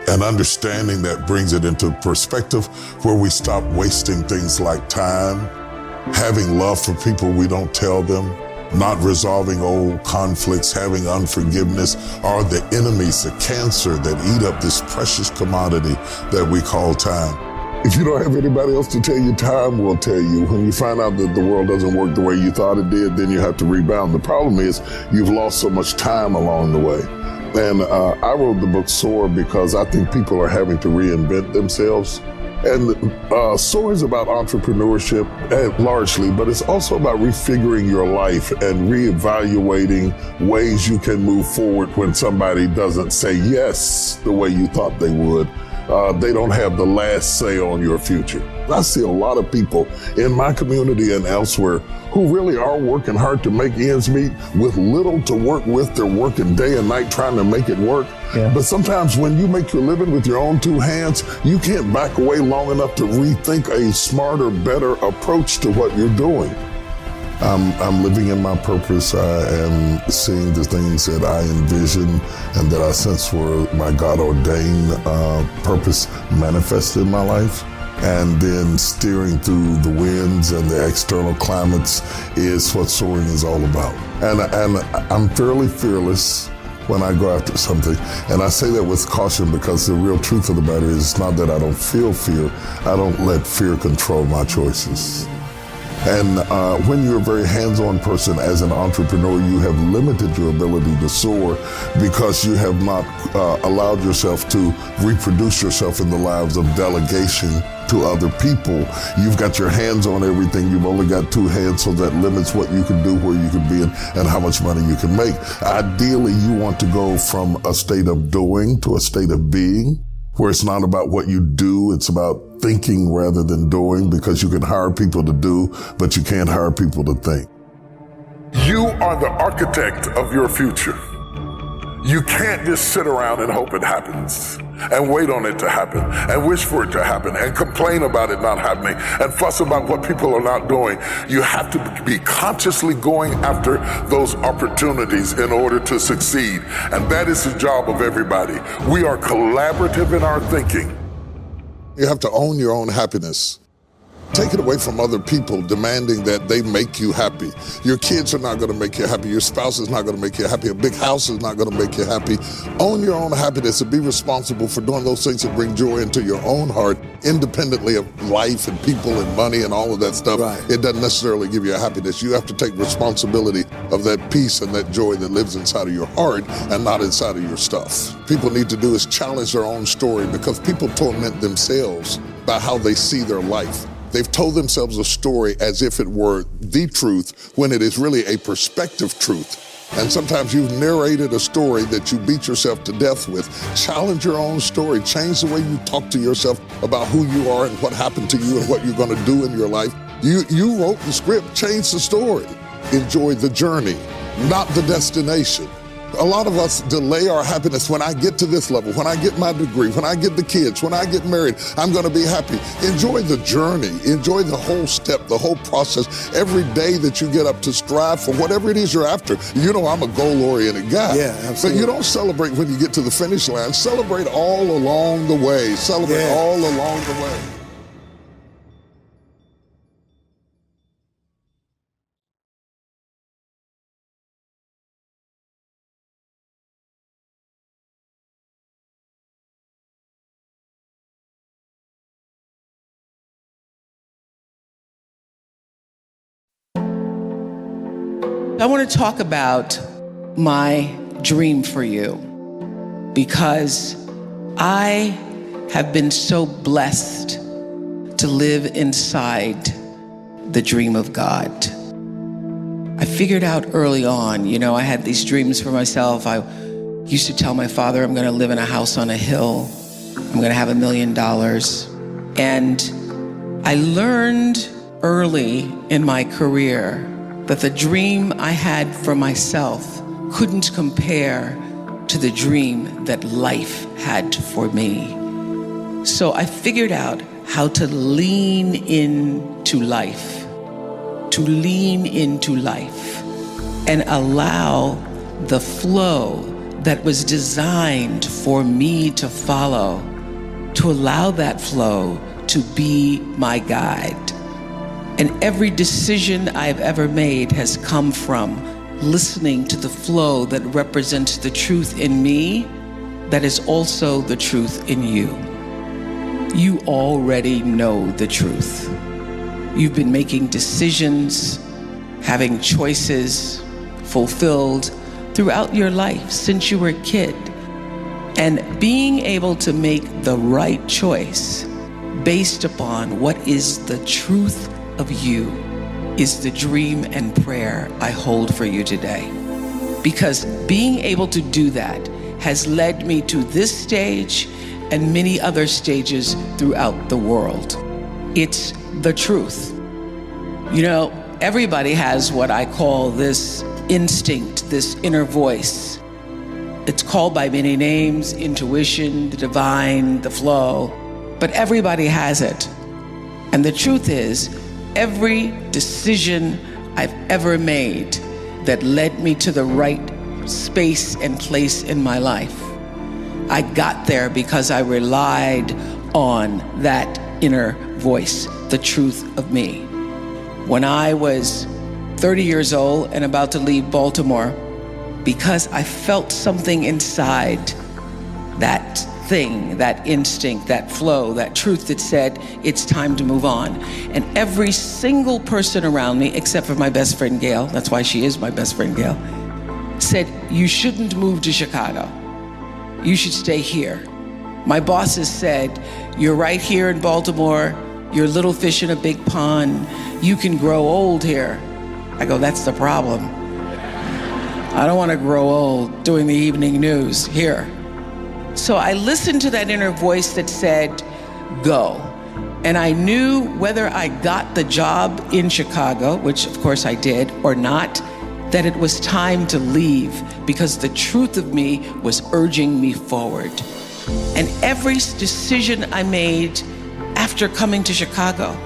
And understanding that brings it into perspective where we stop wasting things like time, having love for people we don't tell them, not resolving old conflicts, having unforgiveness, are the enemies, the cancer that eat up this precious commodity that we call time. If you don't have anybody else to tell you, time will tell you. When you find out that the world doesn't work the way you thought it did, then you have to rebound. The problem is you've lost so much time along the way. And I wrote the book Soar because I think people are having to reinvent themselves. And Soar is about entrepreneurship largely, but it's also about refiguring your life and reevaluating ways you can move forward when somebody doesn't say yes the way you thought they would. They don't have the last say on your future. I see a lot of people in my community and elsewhere who really are working hard to make ends meet with little to work with. They're working day and night trying to make it work. Yeah. But sometimes when you make your living with your own two hands, you can't back away long enough to rethink a smarter, better approach to what you're doing. I'm living in my purpose. I am seeing the things that I envision and that I sense were my God-ordained purpose manifested in my life. And then steering through the winds and the external climates is what soaring is all about. And I'm fairly fearless when I go after something. And I say that with caution because the real truth of the matter is not that I don't feel fear. I don't let fear control my choices. And when you're a very hands-on person as an entrepreneur, you have limited your ability to soar because you have not allowed yourself to reproduce yourself in the lives of delegation to other people, you've got your hands on everything. You've only got two hands, so that limits what you can do, where you can be, and how much money you can make. Ideally, you want to go from a state of doing to a state of being, where it's not about what you do, it's about thinking rather than doing, because you can hire people to do, but you can't hire people to think. You are the architect of your future. You can't just sit around and hope it happens and wait on it to happen and wish for it to happen and complain about it not happening and fuss about what people are not doing. You have to be consciously going after those opportunities in order to succeed. And that is the job of everybody. We are collaborative in our thinking. You have to own your own happiness. Take it away from other people demanding that they make you happy. Your kids are not going to make you happy. Your spouse is not going to make you happy. A big house is not going to make you happy. Own your own happiness and be responsible for doing those things that bring joy into your own heart, independently of life and people and money and all of that stuff. Right. It doesn't necessarily give you a happiness. You have to take responsibility of that peace and that joy that lives inside of your heart and not inside of your stuff. People need to do is challenge their own story, because people torment themselves by how they see their life. They've told themselves a story as if it were the truth, when it is really a perspective truth. And sometimes you've narrated a story that you beat yourself to death with. Challenge your own story. Change the way you talk to yourself about who you are and what happened to you and what you're going to do in your life. You wrote the script. Change the story. Enjoy the journey, not the destination. A lot of us delay our happiness. When I get to this level, when I get my degree, when I get the kids, when I get married, I'm going to be happy. Enjoy the journey. Enjoy the whole step, the whole process. Every day that you get up to strive for whatever it is you're after. You know, I'm a goal-oriented guy. Yeah, absolutely. But you don't celebrate when you get to the finish line. Celebrate all along the way. Celebrate all along the way. I want to talk about my dream for you, because I have been so blessed to live inside the dream of God. I figured out early on, I had these dreams for myself. I used to tell my father, I'm going to live in a house on a hill. I'm going to have $1 million. And I learned early in my career that the dream I had for myself couldn't compare to the dream that life had for me. So I figured out how to lean into life, and allow the flow that was designed for me to follow, to allow that flow to be my guide. And every decision I've ever made has come from listening to the flow that represents the truth in me that is also the truth in you. You already know the truth. You've been making decisions, having choices fulfilled throughout your life since you were a kid. And being able to make the right choice based upon what is the truth of you is the dream and prayer I hold for you today. Because being able to do that has led me to this stage and many other stages throughout the world. It's the truth. Everybody has what I call this instinct, this inner voice. It's called by many names: intuition, the divine, the flow, but everybody has it. And the truth is, every decision I've ever made that led me to the right space and place in my life, I got there because I relied on that inner voice, the truth of me. When I was 30 years old and about to leave Baltimore, because I felt something inside, that thing, that instinct, that flow, that truth that said, it's time to move on. And every single person around me, except for my best friend Gail, that's why she is my best friend Gail, said, you shouldn't move to Chicago. You should stay here. My bosses said, "You're right here in Baltimore. You're a little fish in a big pond. You can grow old here." I go, "That's the problem. I don't want to grow old doing the evening news here." So I listened to that inner voice that said, "Go." And I knew whether I got the job in Chicago, which of course I did, or not, that it was time to leave because the truth of me was urging me forward. And every decision I made after coming to Chicago,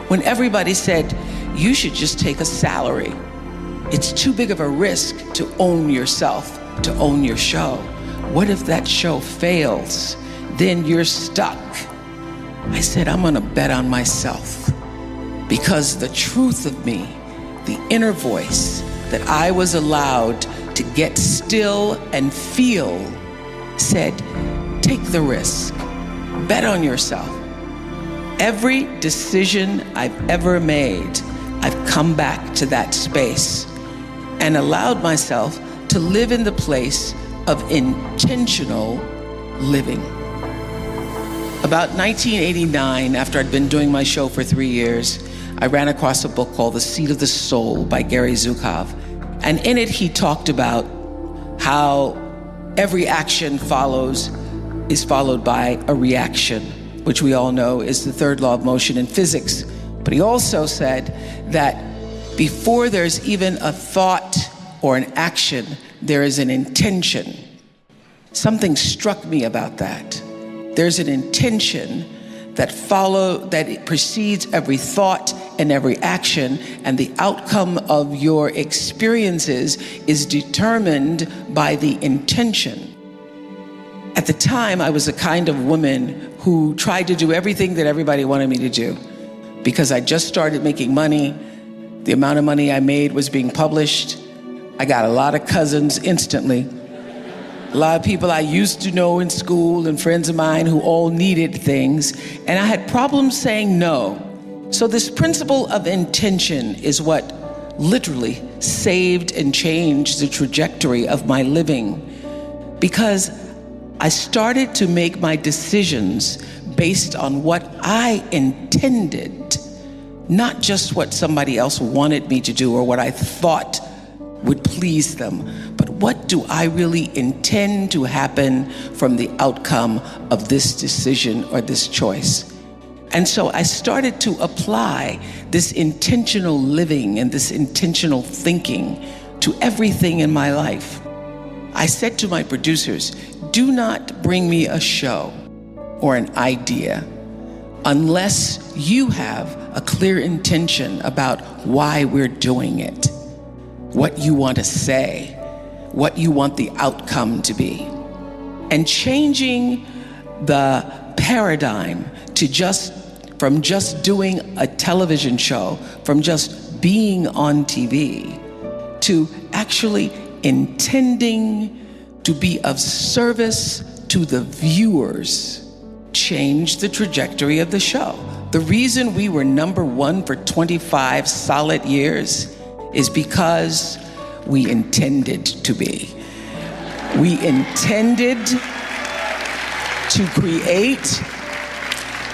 when everybody said, "You should just take a salary. It's too big of a risk to own yourself, to own your show. What if that show fails? Then you're stuck." I said, "I'm gonna bet on myself," because the truth of me, the inner voice that I was allowed to get still and feel, said, "Take the risk, bet on yourself." Every decision I've ever made, I've come back to that space and allowed myself to live in the place of intentional living. About 1989, after I'd been doing my show for 3 years, I ran across a book called The Seat of the Soul by Gary Zukav. And in it, he talked about how every action is followed by a reaction, which we all know is the third law of motion in physics. But he also said that before there's even a thought or an action, there is an intention. Something struck me about that. There's an intention that it precedes every thought and every action, and the outcome of your experiences is determined by the intention. At the time, I was a kind of woman who tried to do everything that everybody wanted me to do because I just started making money. The amount of money I made was being published. I got a lot of cousins instantly. A lot of people I used to know in school and friends of mine who all needed things, and I had problems saying no. So this principle of intention is what literally saved and changed the trajectory of my living, because I started to make my decisions based on what I intended, not just what somebody else wanted me to do or what I thought would please them, but what do I really intend to happen from the outcome of this decision or this choice? And so I started to apply this intentional living and this intentional thinking to everything in my life. I said to my producers, "Do not bring me a show or an idea unless you have a clear intention about why we're doing it, what you want to say, what you want the outcome to be." And changing the paradigm to from just doing a television show, from just being on TV, to actually intending to be of service to the viewers, changed the trajectory of the show. The reason we were #1 for 25 solid years is because we intended to be. We intended to create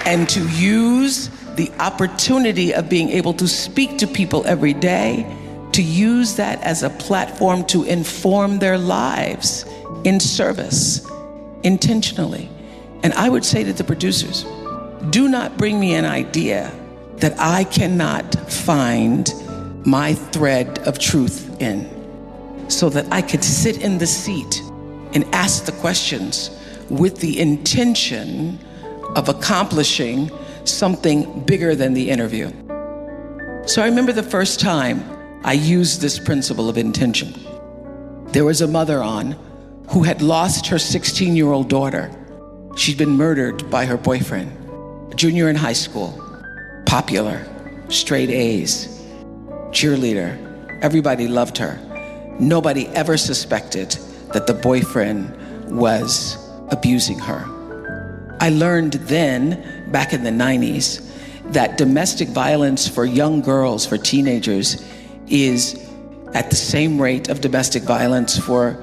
and to use the opportunity of being able to speak to people every day, to use that as a platform to inform their lives in service, intentionally. And I would say to the producers, do not bring me an idea that I cannot find my thread of truth in, so that I could sit in the seat and ask the questions with the intention of accomplishing something bigger than the interview. So I remember the first time I used this principle of intention. There was a mother on who had lost her 16-year-old daughter. She'd been murdered by her boyfriend. Junior in high school, popular, straight A's, cheerleader. Everybody loved her. Nobody ever suspected that the boyfriend was abusing her. I learned then, back in the 90s, that domestic violence for young girls, for teenagers, is at the same rate of domestic violence for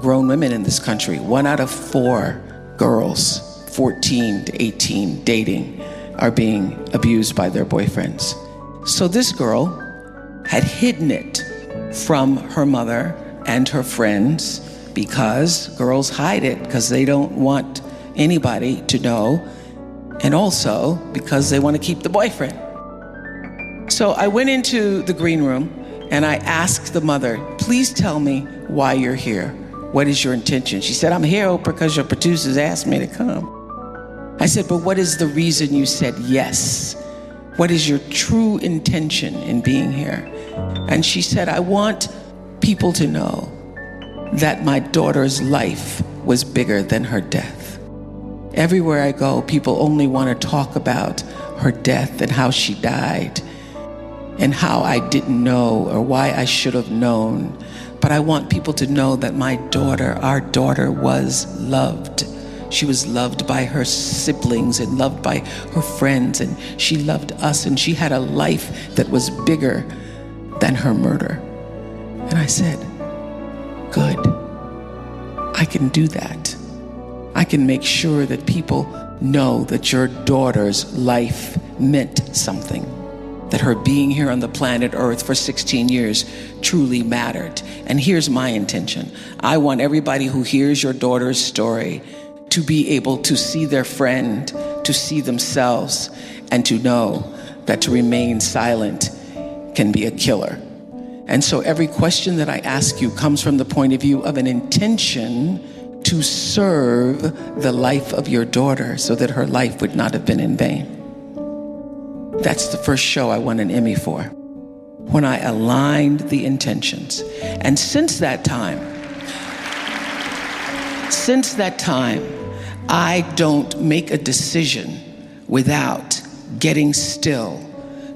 grown women in this country. 1 out of 4 girls 14 to 18 dating are being abused by their boyfriends. So this girl had hidden it from her mother and her friends, because girls hide it because they don't want anybody to know, and also because they want to keep the boyfriend. So I went into the green room and I asked the mother, please tell me why you're here. What is your intention? She said, I'm here because your producers asked me to come. I said, but what is the reason you said yes? What is your true intention in being here? And she said, I want people to know that my daughter's life was bigger than her death. Everywhere I go, people only want to talk about her death and how she died and how I didn't know or why I should have known. But I want people to know that my daughter, our daughter, was loved. She was loved by her siblings and loved by her friends, and she loved us, and she had a life that was bigger than her murder. And I said, good, I can do that. I can make sure that people know that your daughter's life meant something, that her being here on the planet Earth for 16 years truly mattered. And here's my intention. I want everybody who hears your daughter's story to be able to see their friend, to see themselves, and to know that to remain silent can be a killer. And so every question that I ask you comes from the point of view of an intention to serve the life of your daughter so that her life would not have been in vain. That's the first show I won an Emmy for, when I aligned the intentions. And since that time, I don't make a decision without getting still,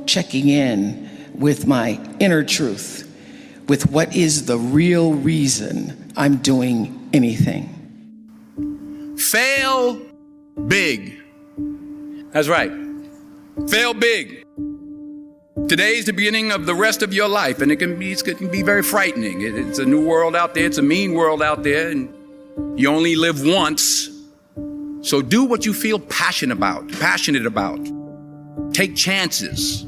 checking in with my inner truth, with what is the real reason I'm doing anything. Fail big. That's right. Fail big. Today's the beginning of the rest of your life, and it can be very frightening. It's a new world out there. It's a mean world out there, and you only live once. So do what you feel passionate about. Take chances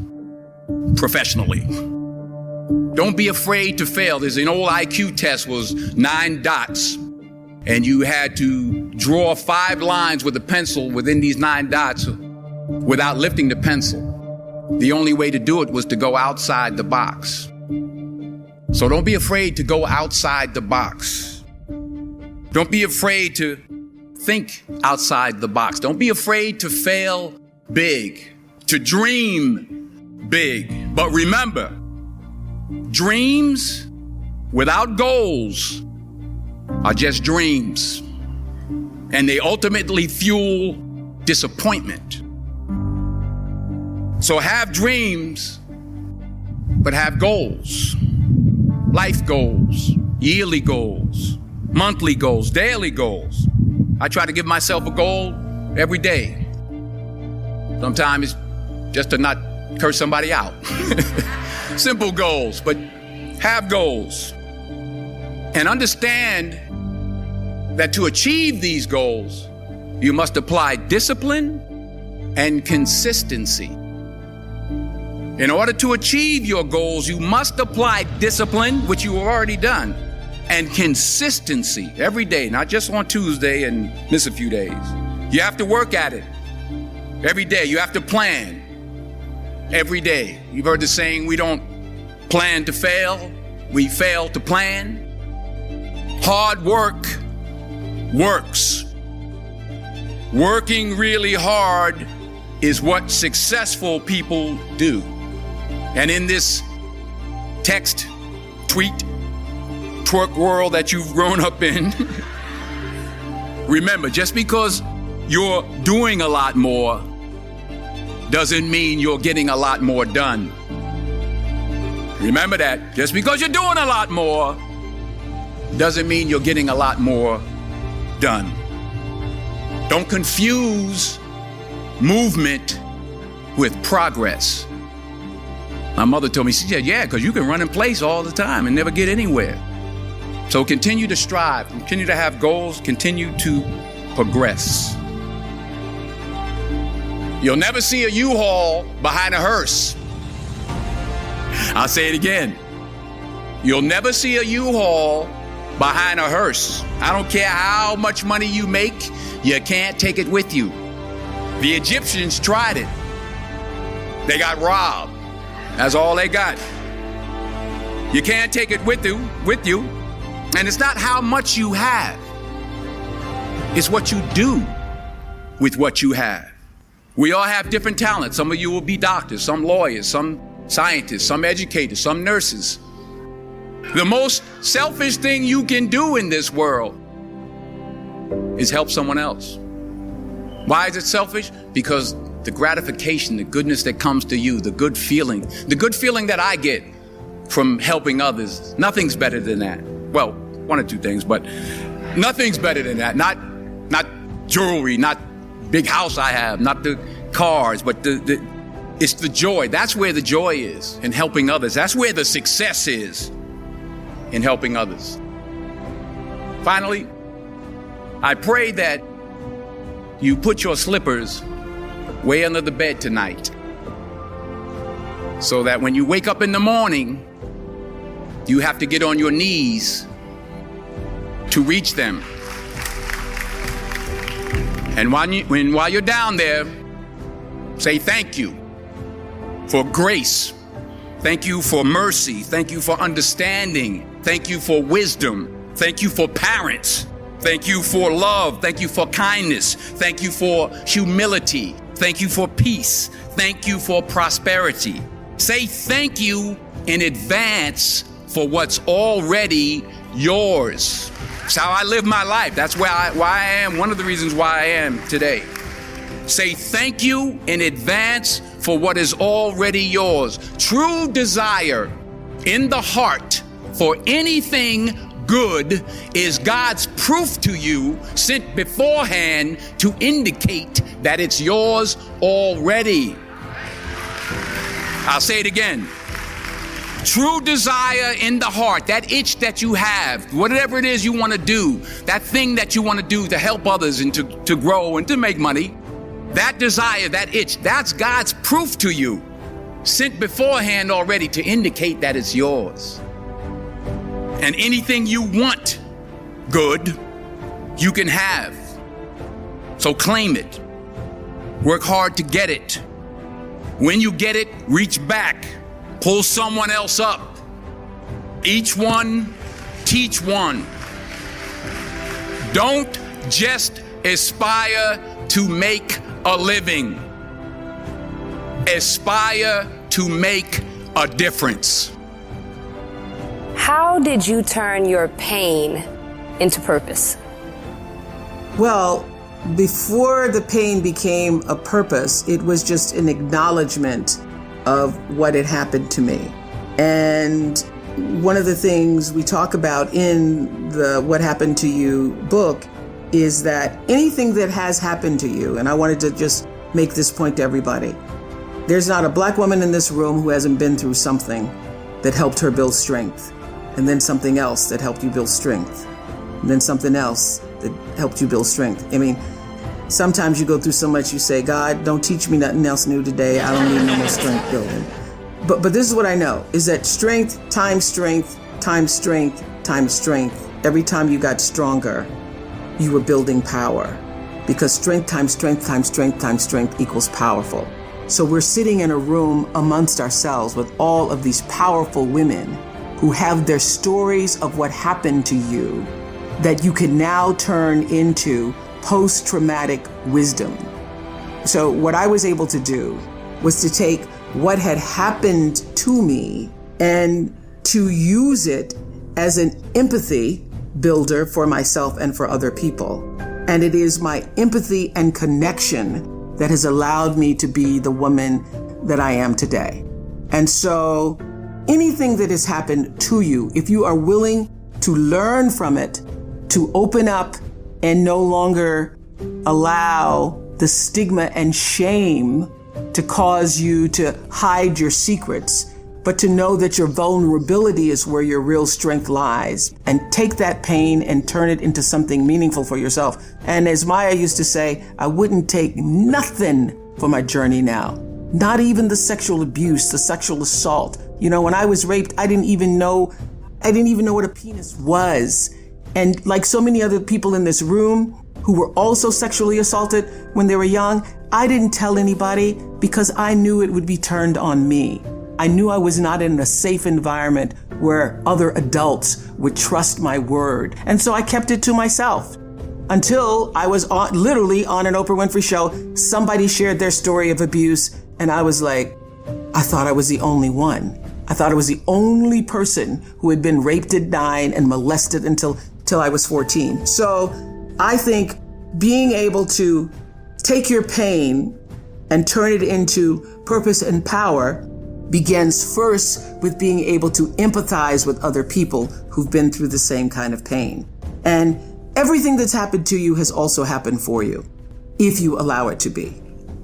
professionally. Don't be afraid to fail. There's an old IQ test, was 9 dots, and you had to draw 5 lines with a pencil within these 9 dots without lifting the pencil. The only way to do it was to go outside the box. So don't be afraid to go outside the box. Don't be afraid to think outside the box. Don't be afraid to fail big, to dream big. But remember, dreams without goals are just dreams, and they ultimately fuel disappointment. So have dreams, but have goals. Life goals, yearly goals, monthly goals, daily goals. I try to give myself a goal every day. Sometimes it's just to not curse somebody out. Simple goals, but have goals. And understand that to achieve these goals, you must apply discipline and consistency. In order to achieve your goals, you must apply discipline, which you have already done, and consistency every day, not just on Tuesday and miss a few days. You have to work at it every day. You have to plan every day. You've heard the saying, we don't plan to fail, we fail to plan. Hard work works. Working really hard is what successful people do. And in this text, tweet, twerk world that you've grown up in, remember, just because you're doing a lot more doesn't mean you're getting a lot more done. Remember that. Just because you're doing a lot more doesn't mean you're getting a lot more done. Don't confuse movement with progress. My mother told me, she said, yeah, because you can run in place all the time and never get anywhere. So continue to strive, continue to have goals, continue to progress. You'll never see a U-Haul behind a hearse. I'll say it again. You'll never see a U-Haul behind a hearse. I don't care how much money you make, you can't take it with you. The Egyptians tried it. They got robbed. That's all they got. You can't take it with you. And it's not how much you have. It's what you do with what you have. We all have different talents. Some of you will be doctors, some lawyers, some scientists, some educators, some nurses. The most selfish thing you can do in this world is help someone else. Why is it selfish? Because the gratification, the goodness that comes to you, the good feeling that I get from helping others, nothing's better than that. Well, one or two things, but nothing's better than that. Not jewelry, not big house I have, not the cars, but it's the joy. That's where the joy is in helping others. That's where the success is in helping others. Finally, I pray that you put your slippers way under the bed tonight so that when you wake up in the morning, you have to get on your knees to reach them. And while you're down there, say thank you for grace. Thank you for mercy. Thank you for understanding. Thank you for wisdom. Thank you for parents. Thank you for love. Thank you for kindness. Thank you for humility. Thank you for peace. Thank you for prosperity. Say thank you in advance for what's already yours. That's how I live my life. That's why I am, one of the reasons why I am today. Say thank you in advance for what is already yours. True desire in the heart for anything good is God's proof to you, sent beforehand to indicate that it's yours already. I'll say it again. True desire in the heart, that itch that you have, whatever it is you want to do, that thing that you want to do to help others and to grow and to make money, that desire, that itch, that's God's proof to you, sent beforehand already to indicate that it's yours. And anything you want good, you can have. So claim it. Work hard to get it. When you get it, reach back. Pull someone else up. Each one, teach one. Don't just aspire to make a living. Aspire to make a difference. How did you turn your pain into purpose? Well, before the pain became a purpose, it was just an acknowledgement of what had happened to me. And one of the things we talk about in the What Happened to You book is that anything that has happened to you, and I wanted to just make this point to everybody, there's not a black woman in this room who hasn't been through something that helped her build strength, and then something else that helped you build strength, and then something else that helped you build strength. I mean, sometimes you go through so much, you say, God, don't teach me nothing else new today. I don't need no more strength building. But this is what I know, is that strength times strength, times strength, times strength. Every time you got stronger, you were building power. Because strength times strength times strength times strength equals powerful. So we're sitting in a room amongst ourselves with all of these powerful women who have their stories of what happened to you that you can now turn into post-traumatic wisdom. So what I was able to do was to take what had happened to me and to use it as an empathy builder for myself and for other people. And it is my empathy and connection that has allowed me to be the woman that I am today. And so anything that has happened to you, if you are willing to learn from it, to open up and no longer allow the stigma and shame to cause you to hide your secrets, but to know that your vulnerability is where your real strength lies, and take that pain and turn it into something meaningful for yourself. And as Maya used to say, I wouldn't take nothing for my journey now. Not even the sexual abuse, the sexual assault. You know, when I was raped, I didn't even know what a penis was. And like so many other people in this room who were also sexually assaulted when they were young, I didn't tell anybody because I knew it would be turned on me. I knew I was not in a safe environment where other adults would trust my word. And so I kept it to myself until I was literally on an Oprah Winfrey show. Somebody shared their story of abuse, and I was like, I thought I was the only one. I thought I was the only person who had been raped at 9 and molested until I was 14. So I think being able to take your pain and turn it into purpose and power begins first with being able to empathize with other people who've been through the same kind of pain. And everything that's happened to you has also happened for you, if you allow it to be.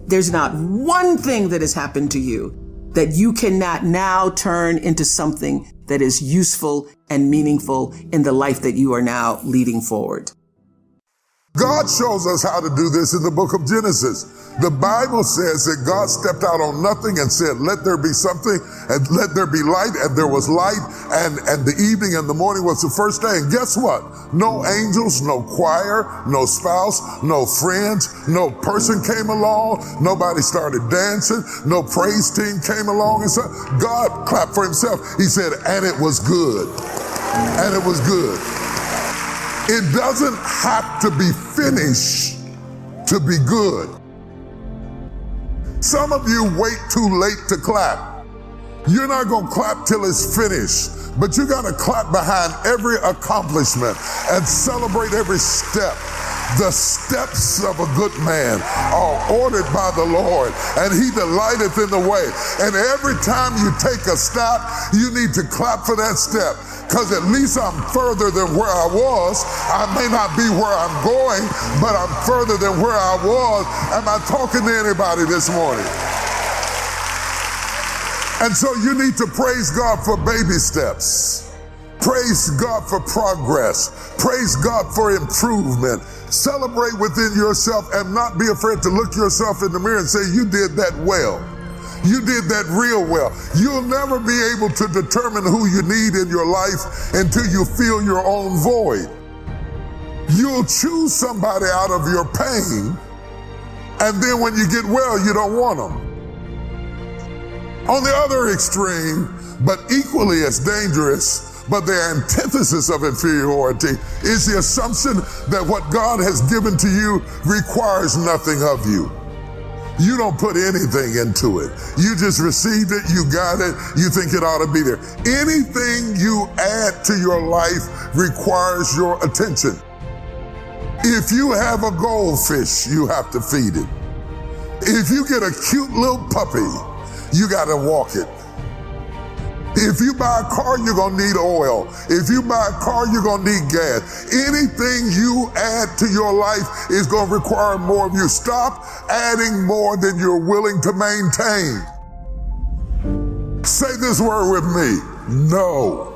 There's not one thing that has happened to you that you cannot now turn into something that is useful and meaningful in the life that you are now leading forward. God shows us how to do this in the book of Genesis. The Bible says that God stepped out on nothing and said, let there be something, and let there be light, and there was light, and the evening and the morning was the first day. And guess what? No angels, no choir, no spouse, no friends, no person came along, nobody started dancing, no praise team came along, and so God clapped for himself. He said, and it was good. And it was good. It doesn't have to be finished to be good. Some of you wait too late to clap. You're not going to clap till it's finished, but you got to clap behind every accomplishment and celebrate every step. The steps of a good man are ordered by the Lord, and he delighteth in the way. And every time you take a step, you need to clap for that step, because at least I'm further than where I was. I may not be where I'm going, but I'm further than where I was. Am I talking to anybody this morning? And so you need to praise God for baby steps. Praise God for progress. Praise God for improvement. Celebrate within yourself and not be afraid to look yourself in the mirror and say, you did that well. You did that real well. You'll never be able to determine who you need in your life until you fill your own void. You'll choose somebody out of your pain, and then when you get well, you don't want them. On the other extreme, but equally as dangerous, but the antithesis of inferiority is the assumption that what God has given to you requires nothing of you. You don't put anything into it. You just received it, you got it, you think it ought to be there. Anything you add to your life requires your attention. If you have a goldfish, you have to feed it. If you get a cute little puppy, you got to walk it. If you buy a car, you're going to need oil. If you buy a car, you're going to need gas. Anything you add to your life is going to require more of you. Stop adding more than you're willing to maintain. Say this word with me, no.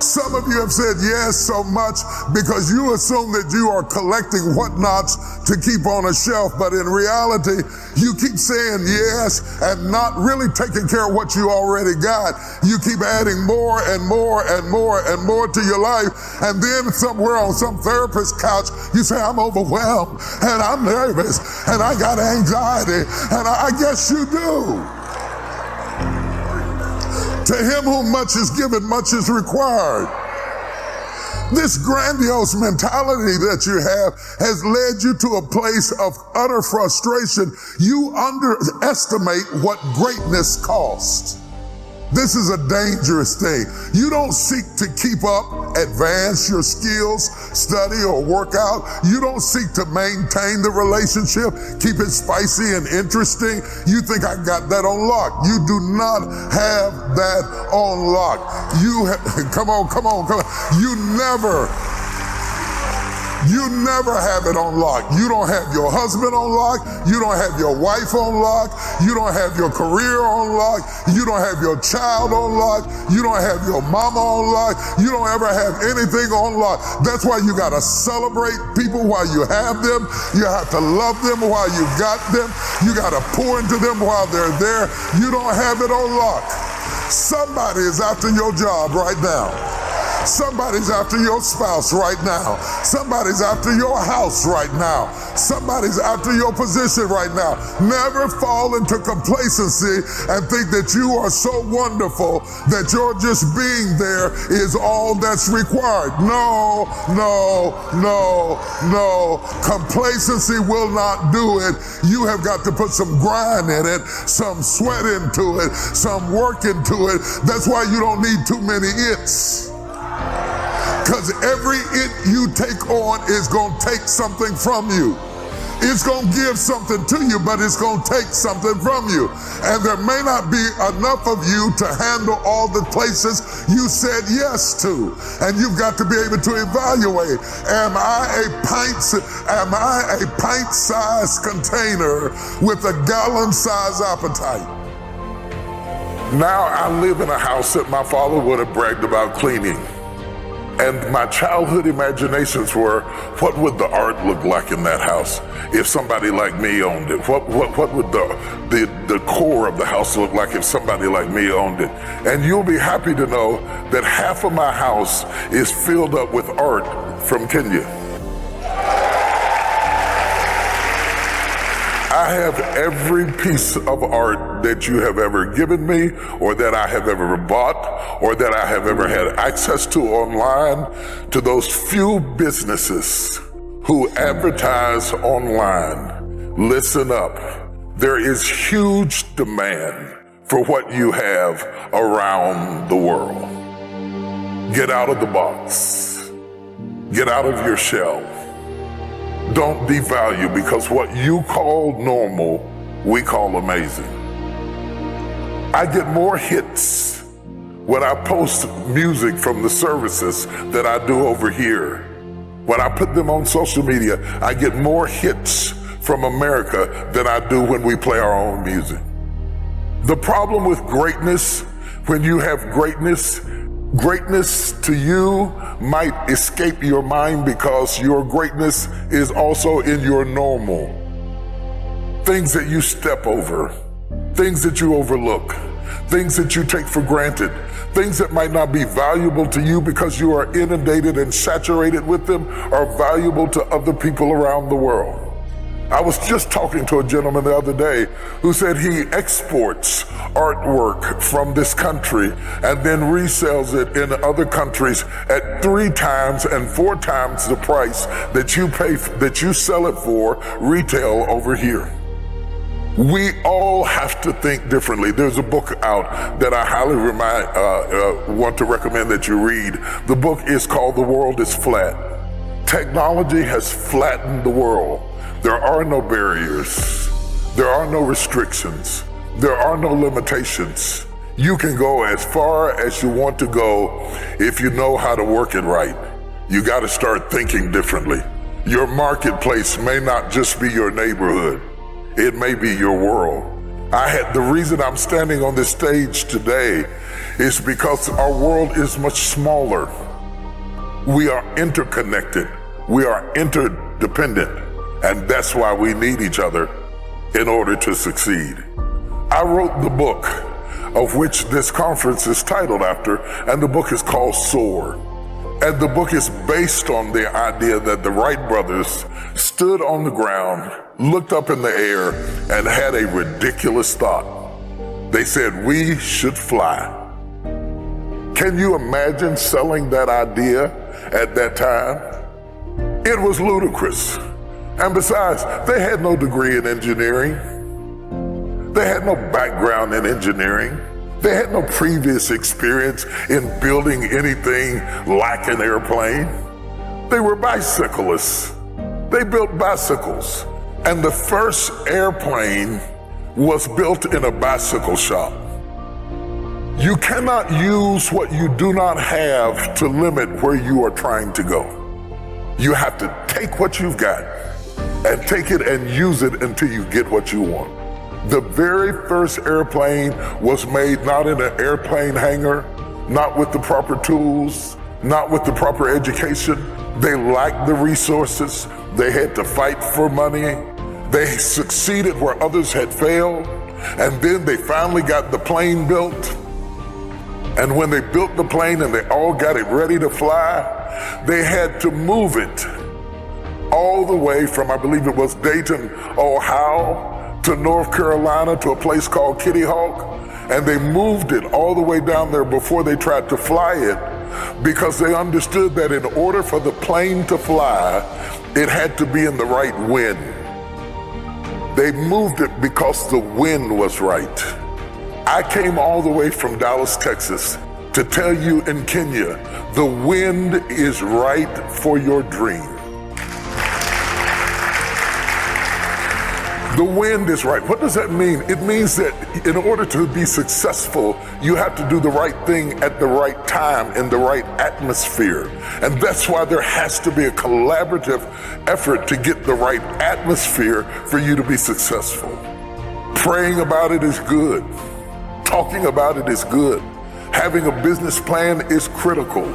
Some of you have said yes so much because you assume that you are collecting whatnots to keep on a shelf, but in reality, you keep saying yes and not really taking care of what you already got. You keep adding more and more and more and more to your life, and then somewhere on some therapist's couch, you say, I'm overwhelmed, and I'm nervous, and I got anxiety, and I guess you do. To him whom much is given, much is required. This grandiose mentality that you have has led you to a place of utter frustration. You underestimate what greatness costs. This is a dangerous thing. You don't seek to keep up, advance your skills, study or work out. You don't seek to maintain the relationship, keep it spicy and interesting. You think I got that on lock. You do not have that on lock. Come on. You never have it on lock. You don't have your husband on lock. You don't have your wife on lock. You don't have your career on lock. You don't have your child on lock. You don't have your mama on lock. You don't ever have anything on lock. That's why you got to celebrate people while you have them. You have to love them while you got them. You got to pour into them while they're there. You don't have it on lock. Somebody is after your job right now. Somebody's after your spouse right now. Somebody's after your house right now. Somebody's after your position right now. Never fall into complacency and think that you are so wonderful that your just being there is all that's required. No, no, no, no. Complacency will not do it. You have got to put some grind in it, some sweat into it, some work into it. That's why you don't need too many its. Because every it you take on is going to take something from you. It's going to give something to you, but it's going to take something from you. And there may not be enough of you to handle all the places you said yes to. And you've got to be able to evaluate, am I a pint-sized container with a gallon-sized appetite? Now I live in a house that my father would have bragged about cleaning. And my childhood imaginations were, what would the art look like in that house if somebody like me owned it? What would the core of the house look like if somebody like me owned it? And you'll be happy to know that half of my house is filled up with art from Kenya. I have every piece of art that you have ever given me, or that I have ever bought, or that I have ever had access to online, to those few businesses who advertise online. Listen up. There is huge demand for what you have around the world. Get out of the box. Get out of your shell. Don't devalue, because what you call normal, we call amazing. I get more hits when I post music from the services that I do over here. When I put them on social media, I get more hits from America than I do when we play our own music. The problem with greatness, when you have greatness to you might escape your mind because your greatness is also in your normal. Things that you step over, things that you overlook, things that you take for granted, things that might not be valuable to you because you are inundated and saturated with them are valuable to other people around the world. I was just talking to a gentleman the other day who said he exports artwork from this country and then resells it in other countries at 3 times and 4 times the price that you sell it for retail over here. We all have to think differently. There's a book out that I highly want to recommend that you read. The book is called The World is Flat. Technology has flattened the world. There are no barriers. There are no restrictions. There are no limitations. You can go as far as you want to go if you know how to work it right. You got to start thinking differently. Your marketplace may not just be your neighborhood. It may be your world. The reason I'm standing on this stage today is because our world is much smaller. We are interconnected. We are interdependent. And that's why we need each other in order to succeed. I wrote the book of which this conference is titled after, and the book is called Soar. And the book is based on the idea that the Wright brothers stood on the ground, looked up in the air, and had a ridiculous thought. They said, we should fly. Can you imagine selling that idea at that time? It was ludicrous. And besides, they had no degree in engineering. They had no background in engineering. They had no previous experience in building anything like an airplane. They were bicyclists. They built bicycles. And the first airplane was built in a bicycle shop. You cannot use what you do not have to limit where you are trying to go. You have to take what you've got and take it and use it until you get what you want. The very first airplane was made not in an airplane hangar, not with the proper tools, not with the proper education. They lacked the resources. They had to fight for money. They succeeded where others had failed. And then they finally got the plane built. And when they built the plane and they all got it ready to fly, they had to move it all the way from, I believe it was Dayton, Ohio, to North Carolina to a place called Kitty Hawk. And they moved it all the way down there before they tried to fly it, because they understood that in order for the plane to fly, it had to be in the right wind. They moved it because the wind was right. I came all the way from Dallas, Texas, to tell you in Kenya, the wind is right for your dream. The wind is right. What does that mean? It means that in order to be successful, you have to do the right thing at the right time in the right atmosphere. And that's why there has to be a collaborative effort to get the right atmosphere for you to be successful. Praying about it is good. Talking about it is good. Having a business plan is critical.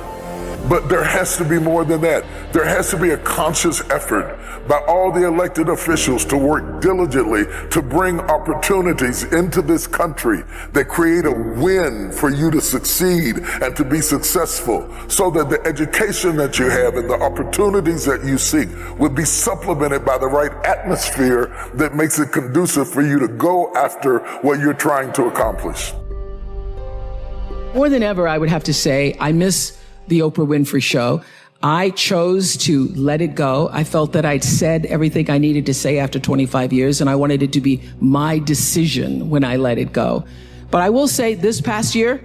But there has to be more than that. There has to be a conscious effort by all the elected officials to work diligently to bring opportunities into this country that create a win for you to succeed and to be successful, so that the education that you have and the opportunities that you seek would be supplemented by the right atmosphere that makes it conducive for you to go after what you're trying to accomplish. More than ever, I would have to say, I miss the Oprah Winfrey Show. I chose to let it go. I felt that I'd said everything I needed to say after 25 years, and I wanted it to be my decision when I let it go. But I will say this past year,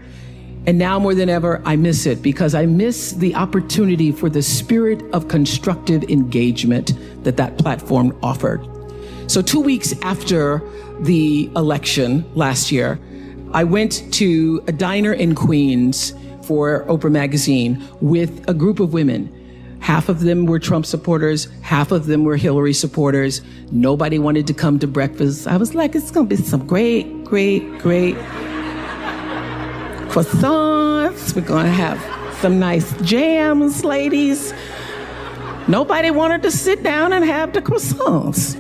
and now more than ever, I miss it, because I miss the opportunity for the spirit of constructive engagement that platform offered. So 2 weeks after the election last year, I went to a diner in Queens for Oprah Magazine with a group of women. Half of them were Trump supporters, half of them were Hillary supporters. Nobody wanted to come to breakfast. I was like, it's gonna be some great croissants. We're gonna have some nice jams, ladies. Nobody wanted to sit down and have the croissants.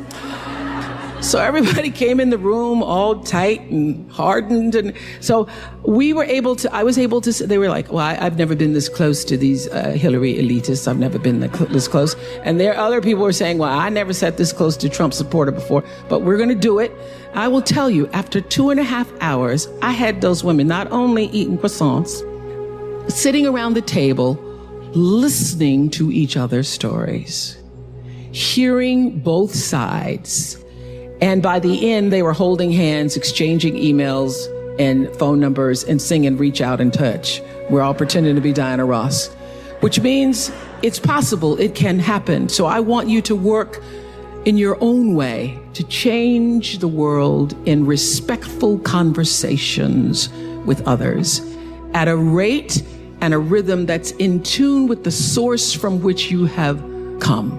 So everybody came in the room all tight and hardened. And so I was able to, they were like, well, I've never been this close to these Hillary elitists. I've never been this close. And there other people were saying, well, I never sat this close to Trump supporter before, but we're going to do it. I will tell you, after 2.5 hours, I had those women not only eating croissants, sitting around the table, listening to each other's stories, hearing both sides. And by the end, they were holding hands, exchanging emails and phone numbers, and singing Reach Out and Touch. We're all pretending to be Diana Ross, which means it's possible, it can happen. So I want you to work in your own way to change the world in respectful conversations with others at a rate and a rhythm that's in tune with the source from which you have come,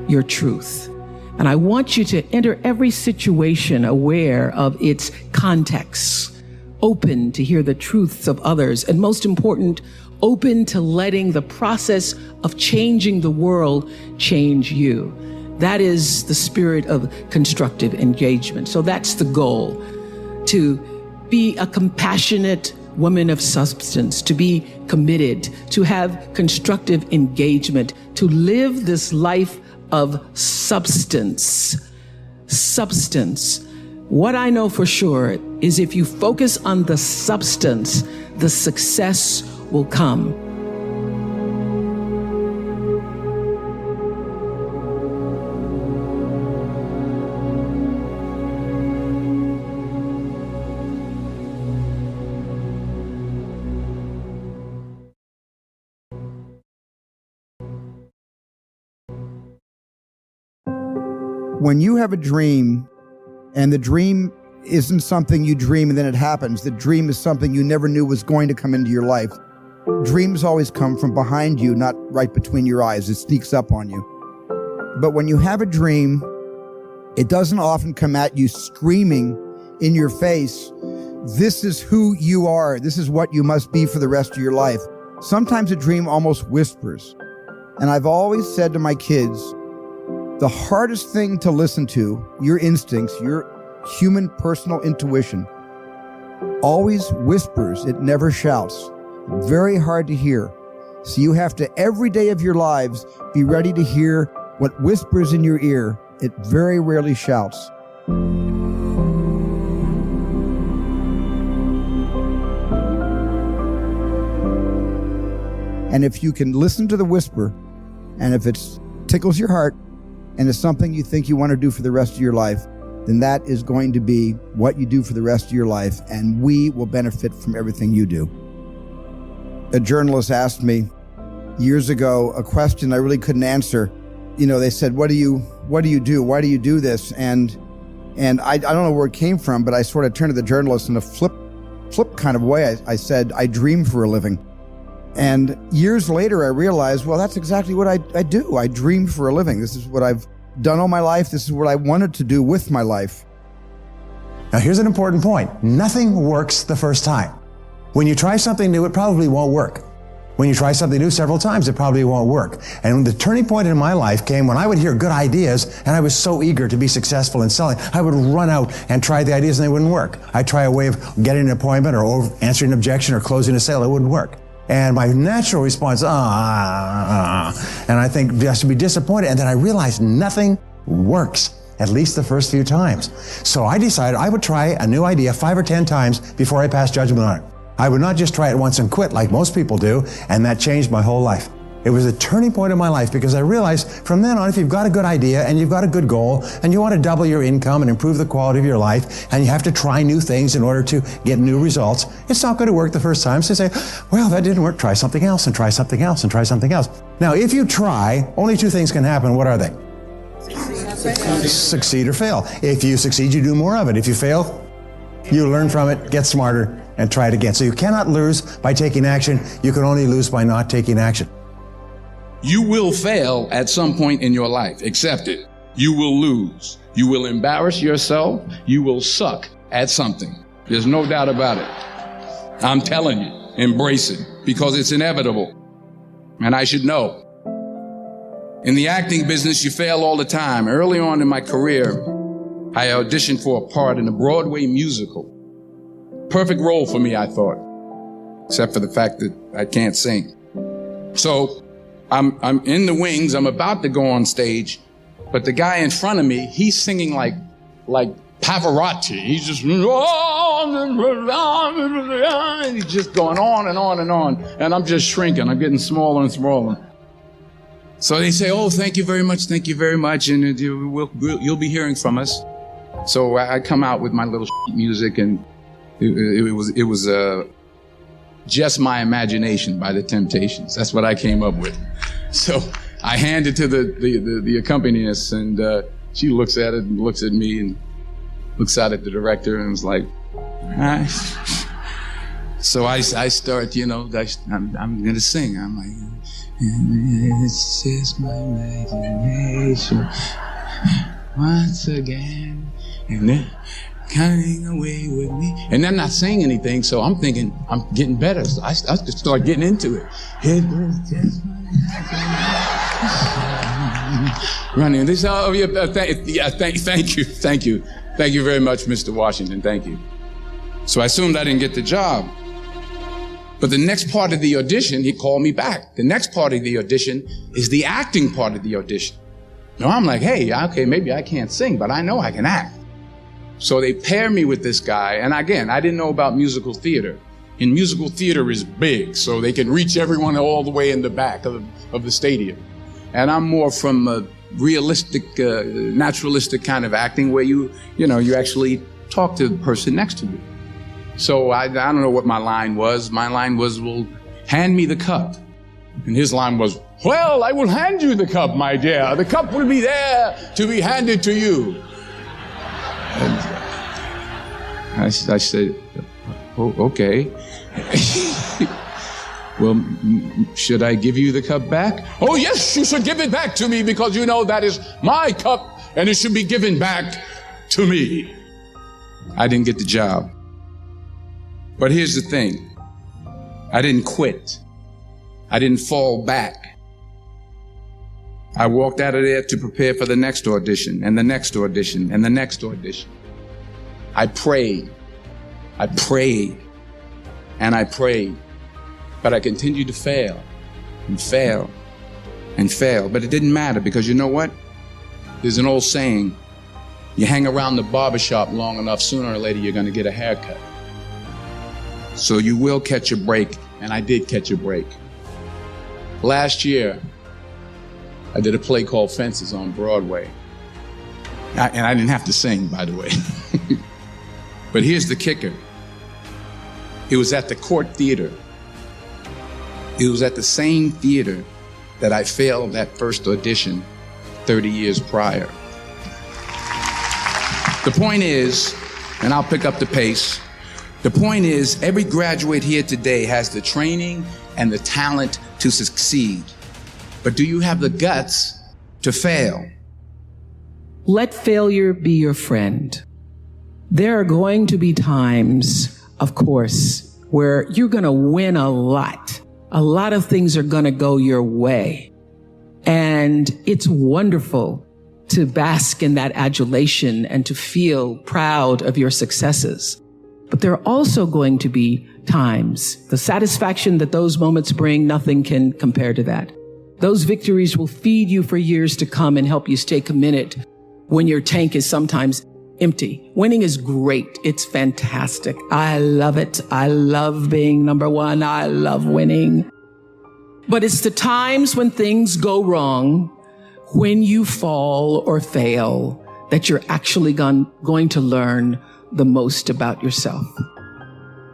your truth. And I want you to enter every situation aware of its context, open to hear the truths of others, and most important, open to letting the process of changing the world change you. That is the spirit of constructive engagement. So that's the goal, to be a compassionate woman of substance, to be committed, to have constructive engagement, to live this life of substance. What I know for sure is if you focus on the substance, the success will come. When you have a dream, and the dream isn't something you dream and then it happens, the dream is something you never knew was going to come into your life. Dreams always come from behind you, not right between your eyes. It sneaks up on you. But when you have a dream, it doesn't often come at you screaming in your face, this is who you are. This is what you must be for the rest of your life. Sometimes a dream almost whispers. And I've always said to my kids, the hardest thing to listen to, your instincts, your human personal intuition, always whispers. It never shouts. Very hard to hear. So you have to, every day of your lives, be ready to hear what whispers in your ear. It very rarely shouts. And if you can listen to the whisper, and if it tickles your heart, and it's something you think you want to do for the rest of your life, then that is going to be what you do for the rest of your life, and we will benefit from everything you do. A journalist asked me years ago a question I really couldn't answer. You know, they said, what do you do? Why do you do this? And I don't know where it came from, but I sort of turned to the journalist in a flip kind of way. I said, I dream for a living. And years later, I realized, well, that's exactly what I do. I dream for a living. This is what I've done all my life. This is what I wanted to do with my life. Now, here's an important point. Nothing works the first time. When you try something new, it probably won't work. When you try something new several times, it probably won't work. And the turning point in my life came when I would hear good ideas, and I was so eager to be successful in selling. I would run out and try the ideas, and they wouldn't work. I'd try a way of getting an appointment or answering an objection or closing a sale. It wouldn't work. And my natural response, and I think just to be disappointed. And then I realized nothing works, at least the first few times. So I decided I would try a new idea 5 or 10 times before I passed judgment on it. I would not just try it once and quit like most people do, and that changed my whole life. It was a turning point in my life because I realized from then on, if you've got a good idea and you've got a good goal and you want to double your income and improve the quality of your life and you have to try new things in order to get new results, it's not going to work the first time. So say, well, that didn't work. Try something else and try something else and try something else. Now, if you try, only 2 things can happen. What are they? Succeed or fail. If you succeed, you do more of it. If you fail, you learn from it, get smarter, and try it again. So you cannot lose by taking action. You can only lose by not taking action. You will fail at some point in your life. Accept it. You will lose. You will embarrass yourself. You will suck at something. There's no doubt about it. I'm telling you, embrace it because it's inevitable. And I should know. In the acting business, you fail all the time. Early on in my career, I auditioned for a part in a Broadway musical. Perfect role for me, I thought, except for the fact that I can't sing. So I'm in the wings. I'm about to go on stage, but the guy in front of me, he's singing like Pavarotti. He's just he's just going on and on and on, and I'm just shrinking. I'm getting smaller and smaller. So they say, "Oh, thank you very much, and you'll be hearing from us." So I come out with my little music, and it was Just My Imagination by the Temptations. That's what I came up with. So I hand it to the accompanist, and she looks at it and looks at me and looks out at the director and was like, "Hi." So I start, I'm going to sing. I'm like, it's just my imagination once again, and then coming away with me. And I'm not saying anything, so I'm thinking I'm getting better. So I just start getting into it. It was just my running. This, thank you very much, Mr. Washington. Thank you. So I assumed I didn't get the job. But the next part of the audition, he called me back. The next part of the audition is the acting part of the audition. Now I'm like, hey, okay, maybe I can't sing, but I know I can act. So they pair me with this guy. And again, I didn't know about musical theater. And musical theater is big, so they can reach everyone all the way in the back of the stadium. And I'm more from a realistic, naturalistic kind of acting where you actually talk to the person next to you. So I don't know what my line was. My line was, well, hand me the cup. And his line was, well, I will hand you the cup, my dear. The cup will be there to be handed to you. And I said, oh, okay. Well, should I give you the cup back? Oh, yes, you should give it back to me because you know that is my cup and it should be given back to me. I didn't get the job. But here's the thing. I didn't quit. I didn't fall back. I walked out of there to prepare for the next audition, and the next audition, and the next audition. I prayed, and I prayed, but I continued to fail, and fail, and fail. But it didn't matter, because you know what? There's an old saying, you hang around the barbershop long enough, sooner or later you're gonna get a haircut. So you will catch a break, and I did catch a break. Last year, I did a play called Fences on Broadway. And I didn't have to sing, by the way. But here's the kicker. It was at the Court Theater. It was at the same theater that I failed that first audition 30 years prior. The point is, and I'll pick up the pace, the point is every graduate here today has the training and the talent to succeed. But do you have the guts to fail? Let failure be your friend. There are going to be times, of course, where you're going to win a lot. A lot of things are going to go your way. And it's wonderful to bask in that adulation and to feel proud of your successes. But there are also going to be times, the satisfaction that those moments bring, nothing can compare to that. Those victories will feed you for years to come and help you stay committed when your tank is sometimes empty. Winning is great. It's fantastic. I love it. I love being number one. I love winning. But it's the times when things go wrong, when you fall or fail, that you're actually going to learn the most about yourself.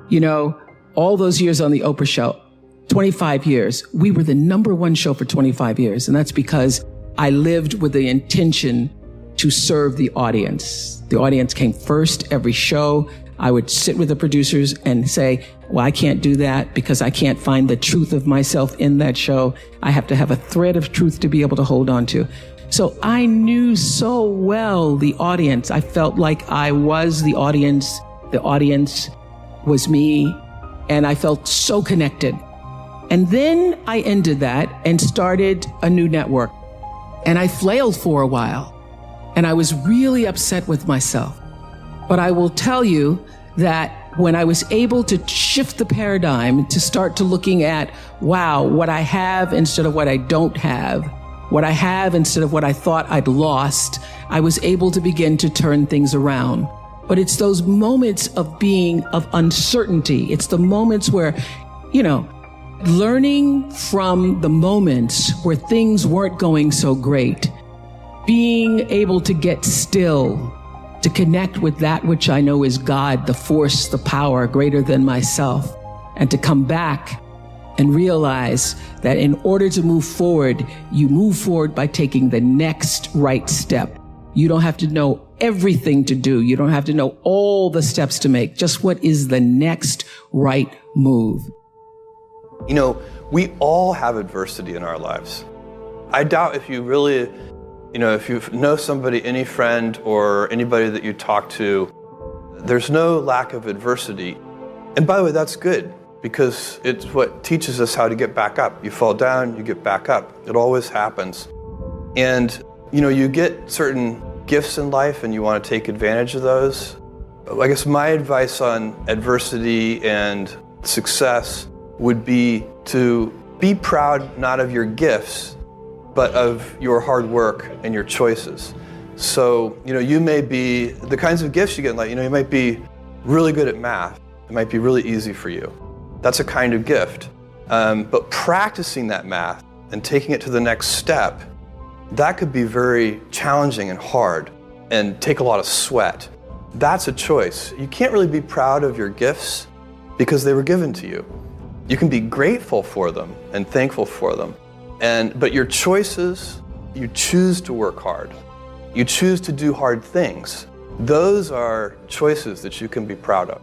You know, all those years on the Oprah show, 25 years, we were the number one show for 25 years. And that's because I lived with the intention to serve the audience. The audience came first every show. I would sit with the producers and say, well, I can't do that because I can't find the truth of myself in that show. I have to have a thread of truth to be able to hold on to. So I knew so well the audience. I felt like I was the audience. The audience was me. And I felt so connected. And then I ended that and started a new network. And I flailed for a while. And I was really upset with myself. But I will tell you that when I was able to shift the paradigm to start to looking at, wow, what I have instead of what I don't have, what I have instead of what I thought I'd lost, I was able to begin to turn things around. But it's those moments of being of uncertainty. It's the moments where, you know, learning from the moments where things weren't going so great, being able to get still, to connect with that which I know is God, the force, the power greater than myself, and to come back and realize that in order to move forward, you move forward by taking the next right step. You don't have to know everything to do. You don't have to know all the steps to make. Just what is the next right move? You know, we all have adversity in our lives. I doubt if you really, if you know somebody, any friend or anybody that you talk to, there's no lack of adversity. And by the way, that's good because it's what teaches us how to get back up. You fall down, you get back up. It always happens. And, you get certain gifts in life and you want to take advantage of those. I guess my advice on adversity and success would be to be proud not of your gifts, but of your hard work and your choices. So, you may be, the kinds of gifts you get in life, you might be really good at math. It might be really easy for you. That's a kind of gift. But practicing that math and taking it to the next step, that could be very challenging and hard and take a lot of sweat. That's a choice. You can't really be proud of your gifts because they were given to you. You can be grateful for them and thankful for them. But your choices, you choose to work hard. You choose to do hard things. Those are choices that you can be proud of.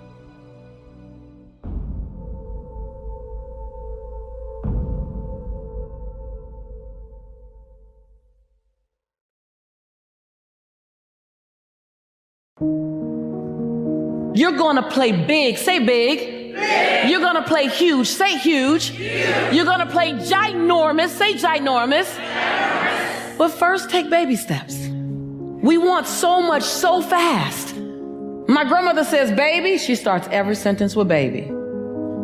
You're going to play big. Say big. Big. You're going to play huge. Say huge. Huge. You're going to play ginormous. Say ginormous. Ginormous. But first, take baby steps. We want so much so fast. My grandmother says, baby. She starts every sentence with baby.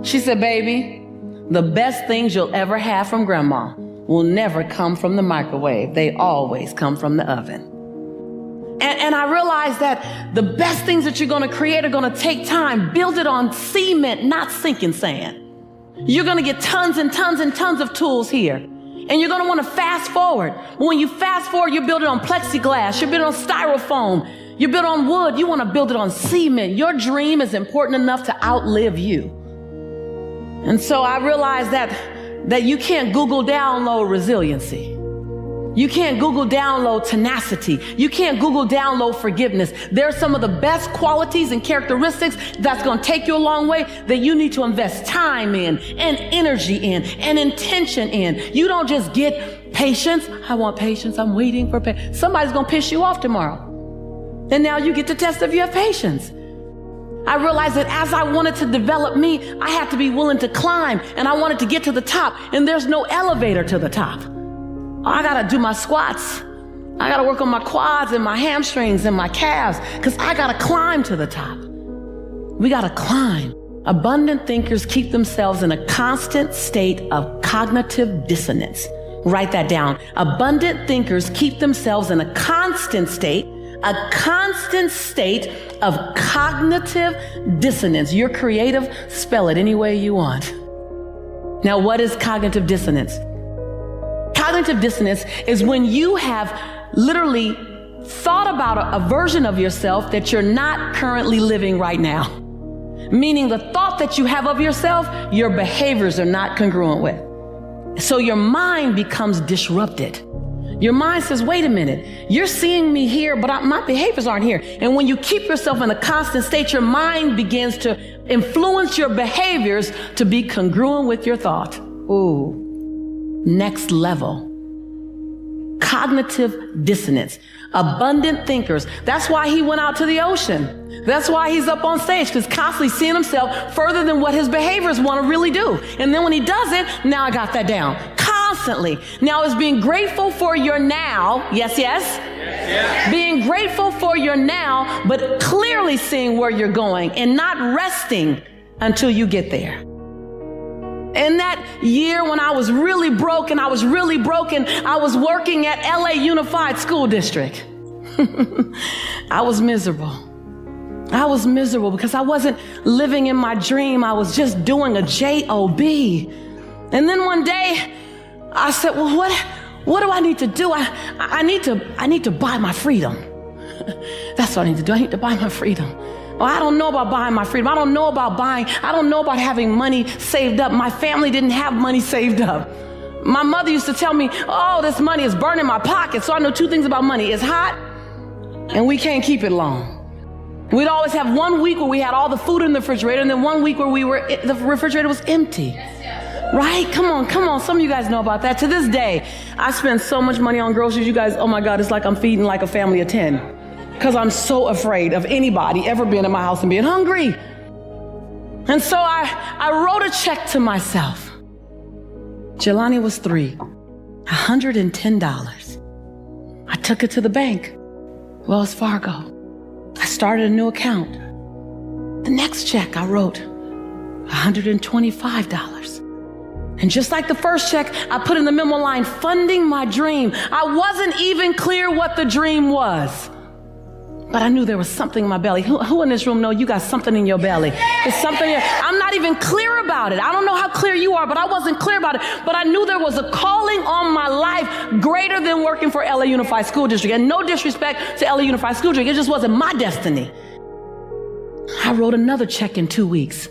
She said, baby, the best things you'll ever have from grandma will never come from the microwave. They always come from the oven. And I realized that the best things that you're going to create are going to take time. Build it on cement, not sinking sand. You're going to get tons and tons and tons of tools here. And you're going to want to fast forward. When you fast forward, you build it on plexiglass. You build it on styrofoam. You build it on wood. You want to build it on cement. Your dream is important enough to outlive you. And so I realized that you can't Google download resiliency. You can't Google download tenacity. You can't Google download forgiveness. There are some of the best qualities and characteristics that's going to take you a long way that you need to invest time in and energy in and intention in. You don't just get patience. I want patience. I'm waiting for patience. Somebody's going to piss you off tomorrow. And now you get to test if you have patience. I realized that as I wanted to develop me, I had to be willing to climb, and I wanted to get to the top, and there's no elevator to the top. I gotta do my squats. I gotta work on my quads and my hamstrings and my calves, because I gotta climb to the top. We gotta climb. Abundant thinkers keep themselves in a constant state of cognitive dissonance. Write that down. Abundant thinkers keep themselves in a constant state of cognitive dissonance. You're creative, spell it any way you want. Now, what is cognitive dissonance? Cognitive dissonance is when you have literally thought about a version of yourself that you're not currently living right now. Meaning the thought that you have of yourself, your behaviors are not congruent with. So your mind becomes disrupted. Your mind says, wait a minute, you're seeing me here, but my behaviors aren't here. And when you keep yourself in a constant state, your mind begins to influence your behaviors to be congruent with your thought. Ooh, next level. Cognitive dissonance. Abundant thinkers. That's why he went out to the ocean. That's why he's up on stage, because constantly seeing himself further than what his behaviors want to really do. And then when he does it, now I got that down. Constantly. Now it's being grateful for your now. Yes, yes? Yes. Being grateful for your now, but clearly seeing where you're going and not resting until you get there. In that year when I was really broken, I was working at LA Unified School District. I was miserable. I was miserable because I wasn't living in my dream. I was just doing a job. And then one day I said, well, what do I need to do? I need to buy my freedom. That's what I need to do. I need to buy my freedom. Oh, I don't know about buying my freedom. I don't know about having money saved up. My family didn't have money saved up. My mother used to tell me, oh, this money is burning my pocket. So I know two things about money. It's hot and we can't keep it long. We'd always have 1 week where we had all the food in the refrigerator, and then 1 week where the refrigerator was empty. Right? Come on. Some of you guys know about that. To this day, I spend so much money on groceries. You guys, oh my God, it's like I'm feeding like a family of 10. Because I'm so afraid of anybody ever being in my house and being hungry. And so I wrote a check to myself. Jelani was 3, $110. I took it to the bank, Wells Fargo. I started a new account. The next check I wrote, $125. And just like the first check, I put in the memo line, funding my dream. I wasn't even clear what the dream was. But I knew there was something in my belly. Who in this room know you got something in your belly? It's something. I'm not even clear about it. I don't know how clear you are, but I wasn't clear about it. But I knew there was a calling on my life greater than working for LA Unified School District. And no disrespect to LA Unified School District. It just wasn't my destiny. I wrote another check in 2 weeks,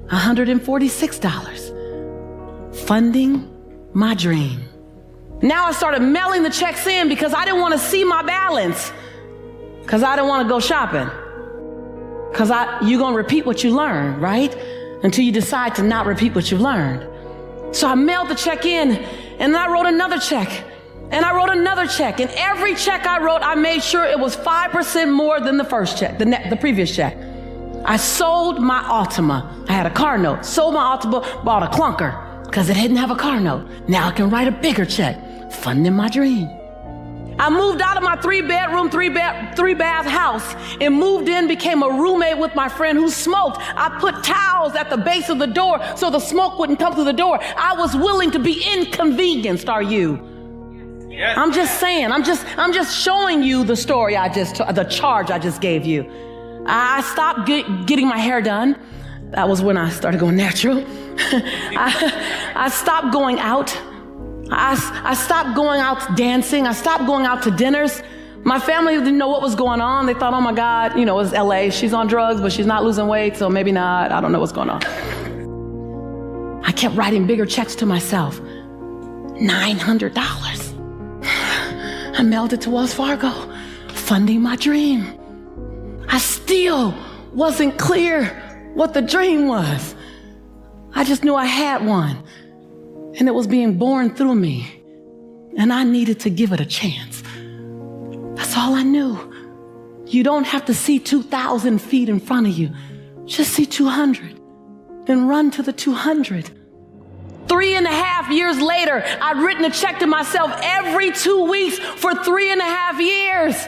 $146, funding my dream. Now I started mailing the checks in because I didn't want to see my balance. Because I didn't want to go shopping. Because you're going to repeat what you learned, right? Until you decide to not repeat what you learned. So I mailed the check in, and then I wrote another check. And I wrote another check. And every check I wrote, I made sure it was 5% more than the first check, the previous check. I sold my Altima. I had a car note. Sold my Altima, bought a clunker because it didn't have a car note. Now I can write a bigger check, funding my dream. I moved out of my 3-bedroom, 3-bath house and moved in, became a roommate with my friend who smoked. I put towels at the base of the door so the smoke wouldn't come through the door. I was willing to be inconvenienced, are you? Yes. I'm just saying, I'm just showing you the story the charge I just gave you. I stopped getting my hair done. That was when I started going natural. I stopped going out. I stopped going out dancing. I stopped going out to dinners. My family didn't know what was going on. They thought, oh my God, it was LA. She's on drugs, but she's not losing weight, so maybe not. I don't know what's going on. I kept writing bigger checks to myself. $900. I mailed it to Wells Fargo, funding my dream. I still wasn't clear what the dream was. I just knew I had one. And it was being born through me. And I needed to give it a chance. That's all I knew. You don't have to see 2,000 feet in front of you. Just see 200. Then run to the 200. 3.5 years later, I'd written a check to myself every 2 weeks for 3.5 years.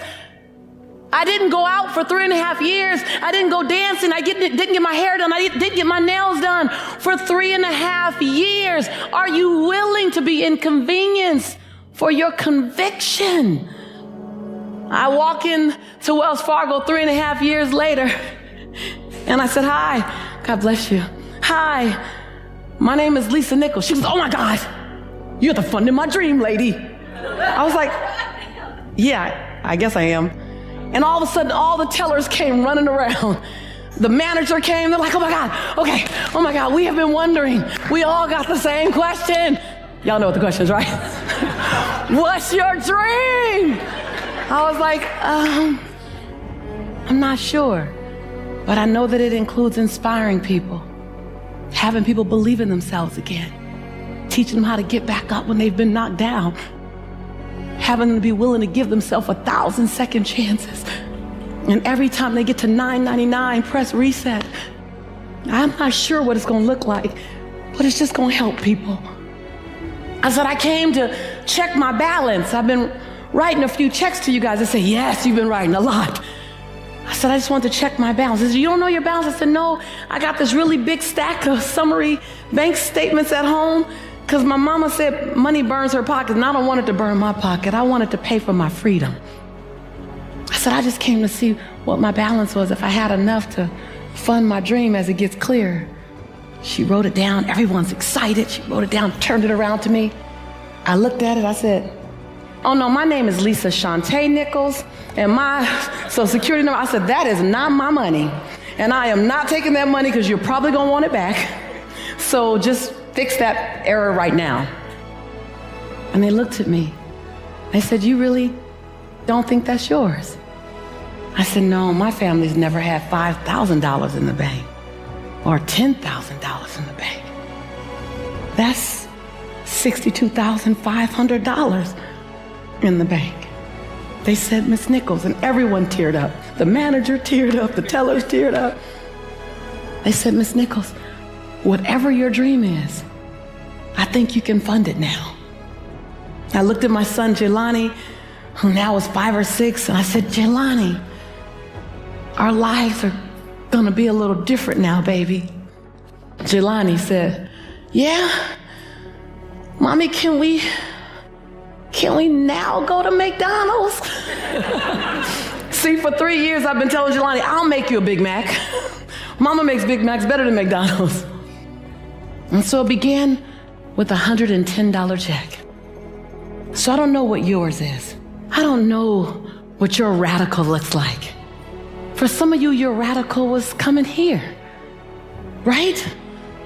I didn't go out for 3.5 years. I didn't go dancing. I didn't get my hair done. I didn't get my nails done for 3.5 years. Are you willing to be inconvenienced for your conviction? I walk in to Wells Fargo 3.5 years later, and I said, hi, God bless you. Hi, my name is Lisa Nichols. She goes, oh my God, you're the funding my dream lady. I was like, yeah, I guess I am. And all of a sudden, all the tellers came running around. The manager came, they're like, oh my God, okay, oh my God, we have been wondering. We all got the same question. Y'all know what the question is, right? What's your dream? I was like, I'm not sure, but I know that it includes inspiring people, having people believe in themselves again, teaching them how to get back up when they've been knocked down, having them be willing to give themselves 1,000 second chances. And every time they get to $9.99, press reset. I'm not sure what it's gonna look like, but it's just gonna help people. I said, I came to check my balance. I've been writing a few checks to you guys. They say, yes, you've been writing a lot. I said, I just want to check my balance. They said, you don't know your balance? I said, no, I got this really big stack of summary bank statements at home because my mama said money burns her pocket, and I don't want it to burn my pocket. I want it to pay for my freedom. I said, I just came to see what my balance was, if I had enough to fund my dream as it gets clearer. She wrote it down. Everyone's excited. She wrote it down, turned it around to me. I looked at it. I said, oh no, my name is Lisa Shantae Nichols, and my social security number. I said, that is not my money, and I am not taking that money because you're probably gonna want it back. So just fix that error right now. And they looked at me. They said, you really don't think that's yours? I said, no, my family's never had $5,000 in the bank or $10,000 in the bank. That's $62,500 in the bank. They said, Miss Nichols, and everyone teared up. The manager teared up, the tellers teared up. They said, Miss Nichols, whatever your dream is, I think you can fund it now. I looked at my son, Jelani, who now is 5 or 6, and I said, Jelani, our lives are gonna be a little different now, baby. Jelani said, yeah, Mommy, can we now go to McDonald's? See, for 3 years I've been telling Jelani, I'll make you a Big Mac. Mama makes Big Macs better than McDonald's. And so it began with a $110 check. So I don't know what yours is. I don't know what your radical looks like. For some of you, your radical was coming here, right?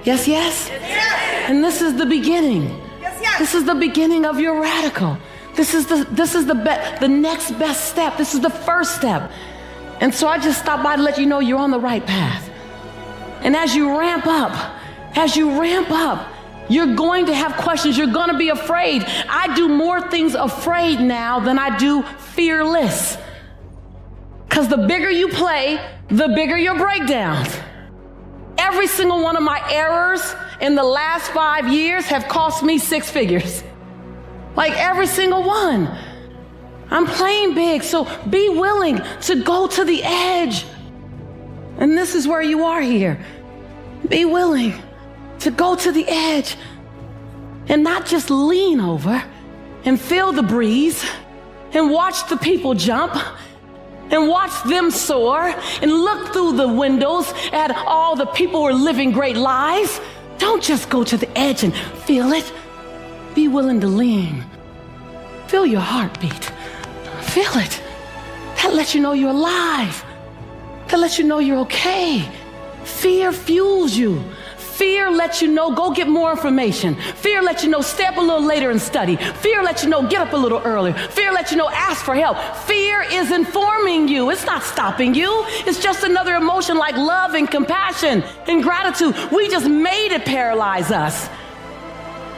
Yes, yes? Yes. And this is the beginning. Yes, yes. This is the beginning of your radical. This is the next best step. This is the first step. And so I just stopped by to let you know you're on the right path. And as you ramp up, you're going to have questions. You're going to be afraid. I do more things afraid now than I do fearless. Because the bigger you play, the bigger your breakdowns. Every single one of my errors in the last 5 years have cost me 6 figures. Like every single one. I'm playing big, so be willing to go to the edge. And this is where you are here. Be willing to go to the edge and not just lean over and feel the breeze and watch the people jump and watch them soar and look through the windows at all the people who are living great lives. Don't just go to the edge and feel it. Be willing to lean. Feel your heartbeat. Feel it. That lets you know you're alive. That lets you know you're okay. Fear fuels you. Fear lets you know, go get more information. Fear lets you know, stay up a little later and study. Fear lets you know, get up a little earlier. Fear lets you know, ask for help. Fear is informing you. It's not stopping you. It's just another emotion like love and compassion and gratitude. We just made it paralyze us.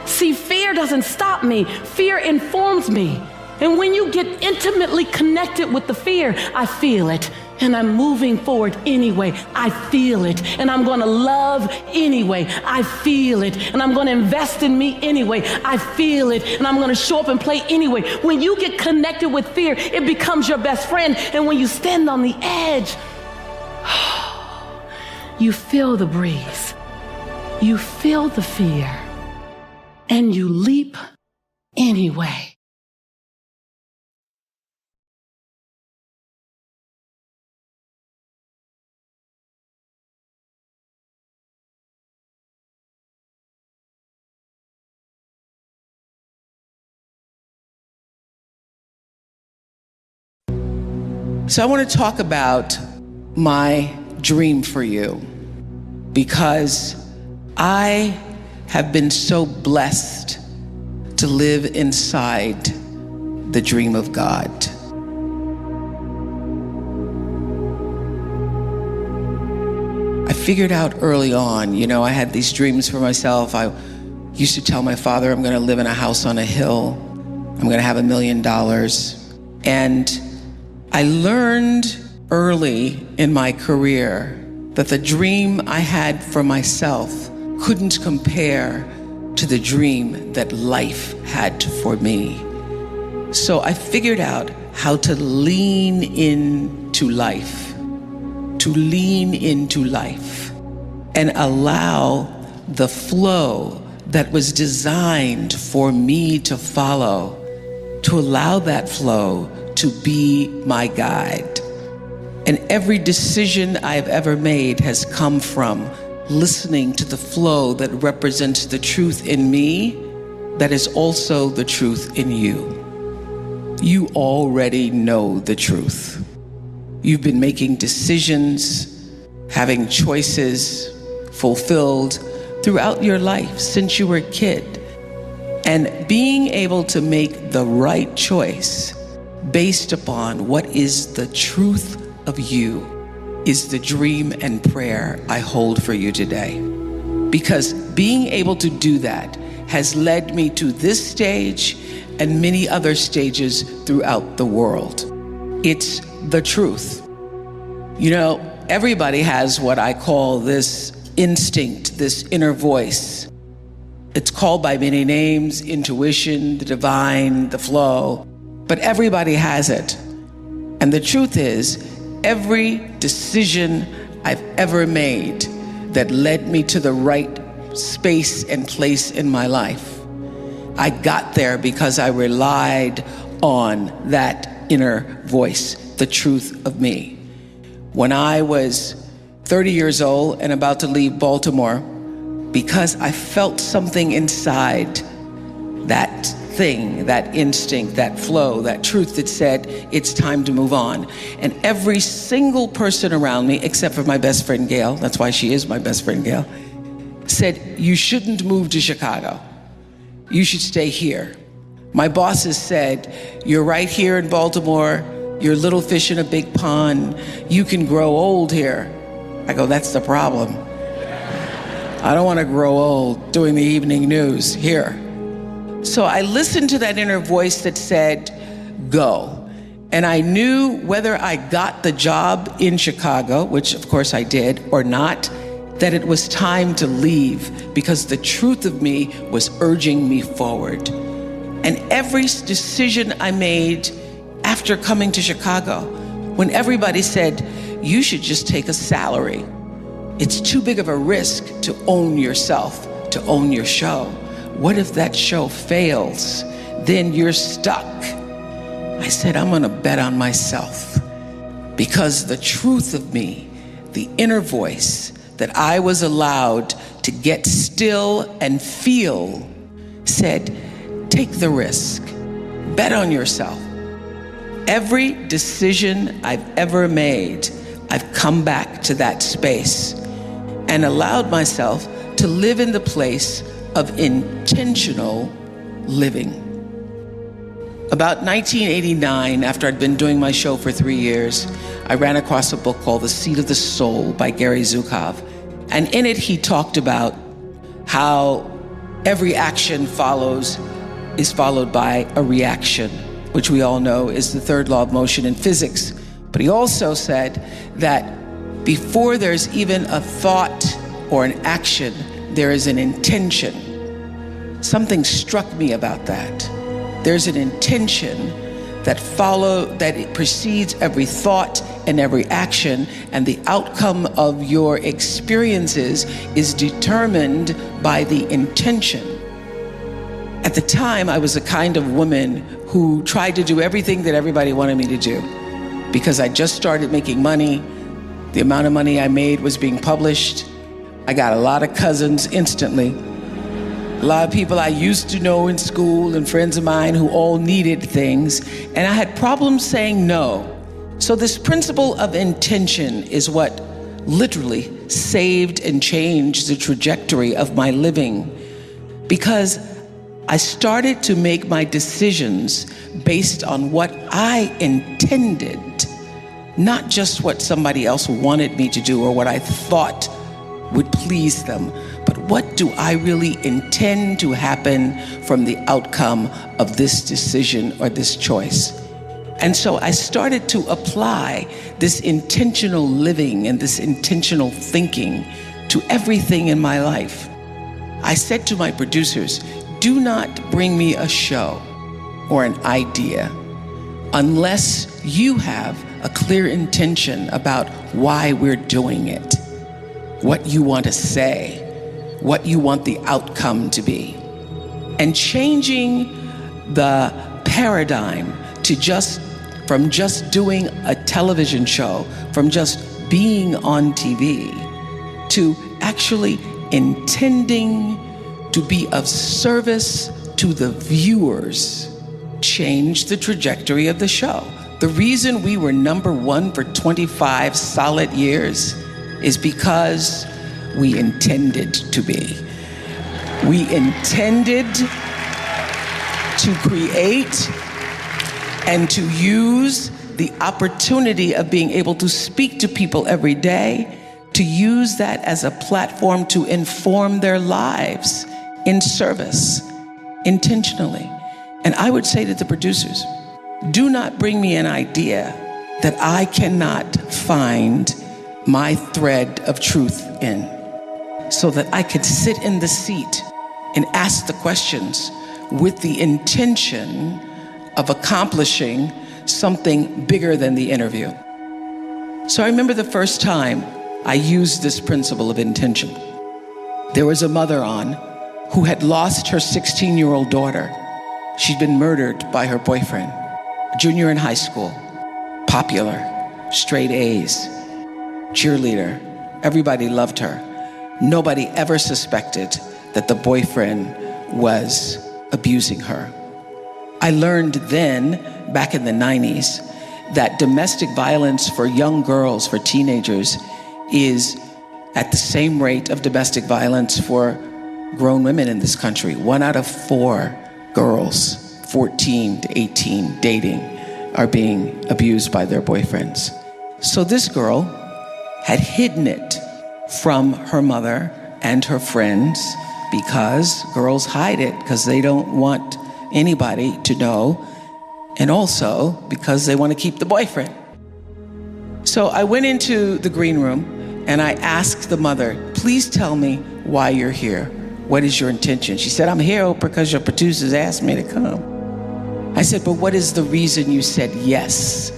See, fear doesn't stop me. Fear informs me. And when you get intimately connected with the fear, I feel it. And I'm moving forward anyway. I feel it. And I'm going to love anyway. I feel it. And I'm going to invest in me anyway. I feel it. And I'm going to show up and play anyway. When you get connected with fear, it becomes your best friend. And when you stand on the edge, you feel the breeze. You feel the fear. And you leap anyway. So I want to talk about my dream for you, because I have been so blessed to live inside the dream of God. I figured out early on, I had these dreams for myself. I used to tell my father, I'm going to live in a house on a hill. I'm going to have $1 million. And I learned early in my career that the dream I had for myself couldn't compare to the dream that life had for me. So I figured out how to lean into life, and allow the flow that was designed for me to follow, to allow that flow to be my guide. And every decision I've ever made has come from listening to the flow that represents the truth in me that is also the truth in you. You already know the truth. You've been making decisions, having choices fulfilled throughout your life since you were a kid. And being able to make the right choice based upon what is the truth of you is the dream and prayer I hold for you today. Because being able to do that has led me to this stage and many other stages throughout the world. It's the truth. Everybody has what I call this instinct, this inner voice. It's called by many names: intuition, the divine, the flow. But everybody has it. And the truth is, every decision I've ever made that led me to the right space and place in my life, I got there because I relied on that inner voice, the truth of me. When I was 30 years old and about to leave Baltimore, because I felt something inside, that thing, that instinct, that flow, that truth that said, it's time to move on. And every single person around me, except for my best friend Gail, that's why she is my best friend Gail, said, you shouldn't move to Chicago. You should stay here. My bosses said, you're right here in Baltimore. You're little fish in a big pond. You can grow old here. I go, that's the problem. I don't want to grow old doing the evening news here. So I listened to that inner voice that said, go. And I knew whether I got the job in Chicago, which of course I did, or not, that it was time to leave because the truth of me was urging me forward. And every decision I made after coming to Chicago, when everybody said, you should just take a salary. It's too big of a risk to own yourself, to own your show. What if that show fails? Then you're stuck. I said, I'm gonna bet on myself because the truth of me, the inner voice that I was allowed to get still and feel said, take the risk, bet on yourself. Every decision I've ever made, I've come back to that space and allowed myself to live in the place of intentional living. About 1989, after I'd been doing my show for 3 years, I ran across a book called The Seat of the Soul by Gary Zukav. And in it, he talked about how every action is followed by a reaction, which we all know is the third law of motion in physics. But he also said that before there's even a thought or an action, there is an intention. Something struck me about that. There's an intention that it precedes every thought and every action, and the outcome of your experiences is determined by the intention. At the time, I was a kind of woman who tried to do everything that everybody wanted me to do because I just started making money. The amount of money I made was being published. I got a lot of cousins instantly. A lot of people I used to know in school and friends of mine who all needed things, and I had problems saying no. So this principle of intention is what literally saved and changed the trajectory of my living, because I started to make my decisions based on what I intended, not just what somebody else wanted me to do or what I thought would please them, but what do I really intend to happen from the outcome of this decision or this choice? And so I started to apply this intentional living and this intentional thinking to everything in my life. I said to my producers, do not bring me a show or an idea unless you have a clear intention about why we're doing it, what you want to say, what you want the outcome to be. And changing the paradigm to from just doing a television show, from just being on TV, to actually intending to be of service to the viewers, changed the trajectory of the show. The reason we were #1 for 25 solid years is because we intended to be. We intended to create and to use the opportunity of being able to speak to people every day, to use that as a platform to inform their lives in service, intentionally. And I would say to the producers, do not bring me an idea that I cannot find my thread of truth in, so that I could sit in the seat and ask the questions with the intention of accomplishing something bigger than the interview. So I remember the first time I used this principle of intention. There was a mother on who had lost her 16-year-old daughter. She'd been murdered by her boyfriend, junior in high school, popular, straight A's, cheerleader. Everybody loved her. Nobody ever suspected that the boyfriend was abusing her. I learned then, back in the 90s, that domestic violence for young girls, for teenagers, is at the same rate of domestic violence for grown women in this country. 1 out of 4 girls, 14 to 18, dating, are being abused by their boyfriends. So this girl had hidden it from her mother and her friends, because girls hide it because they don't want anybody to know. and also because they want to keep the boyfriend. So I went into the green room and I asked the mother, please tell me why you're here. What is your intention? She said, I'm here because your producers asked me to come. I said, but what is the reason you said yes?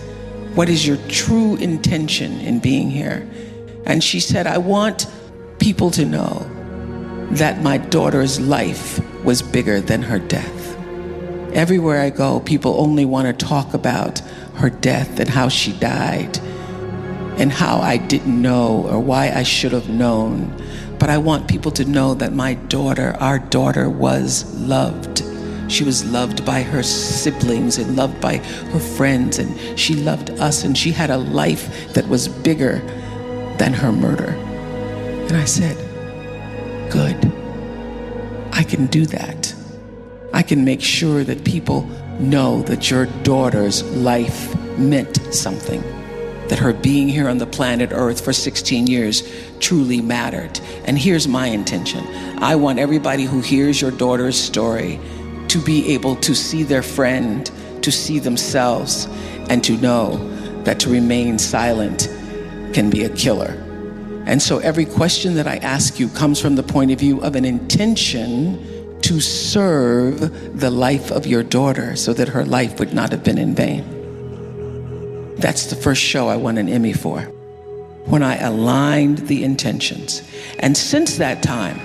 What is your true intention in being here? And she said, I want people to know that my daughter's life was bigger than her death. Everywhere I go, people only want to talk about her death and how she died and how I didn't know or why I should have known. But I want people to know that my daughter, our daughter, was loved. She was loved by her siblings and loved by her friends, and she loved us, and she had a life that was bigger than her murder. And I said, good, I can do that. I can make sure that people know that your daughter's life meant something, that her being here on the planet Earth for 16 years truly mattered. And here's my intention. I want everybody who hears your daughter's story to be able to see their friend, to see themselves, and to know that to remain silent can be a killer. And so every question that I ask you comes from the point of view of an intention to serve the life of your daughter so that her life would not have been in vain. That's the first show I won an Emmy for, when I aligned the intentions. And since that time,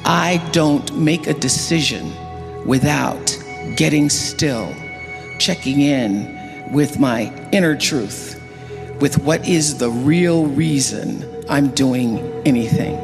I don't make a decision without getting still, checking in with my inner truth, with what is the real reason I'm doing anything.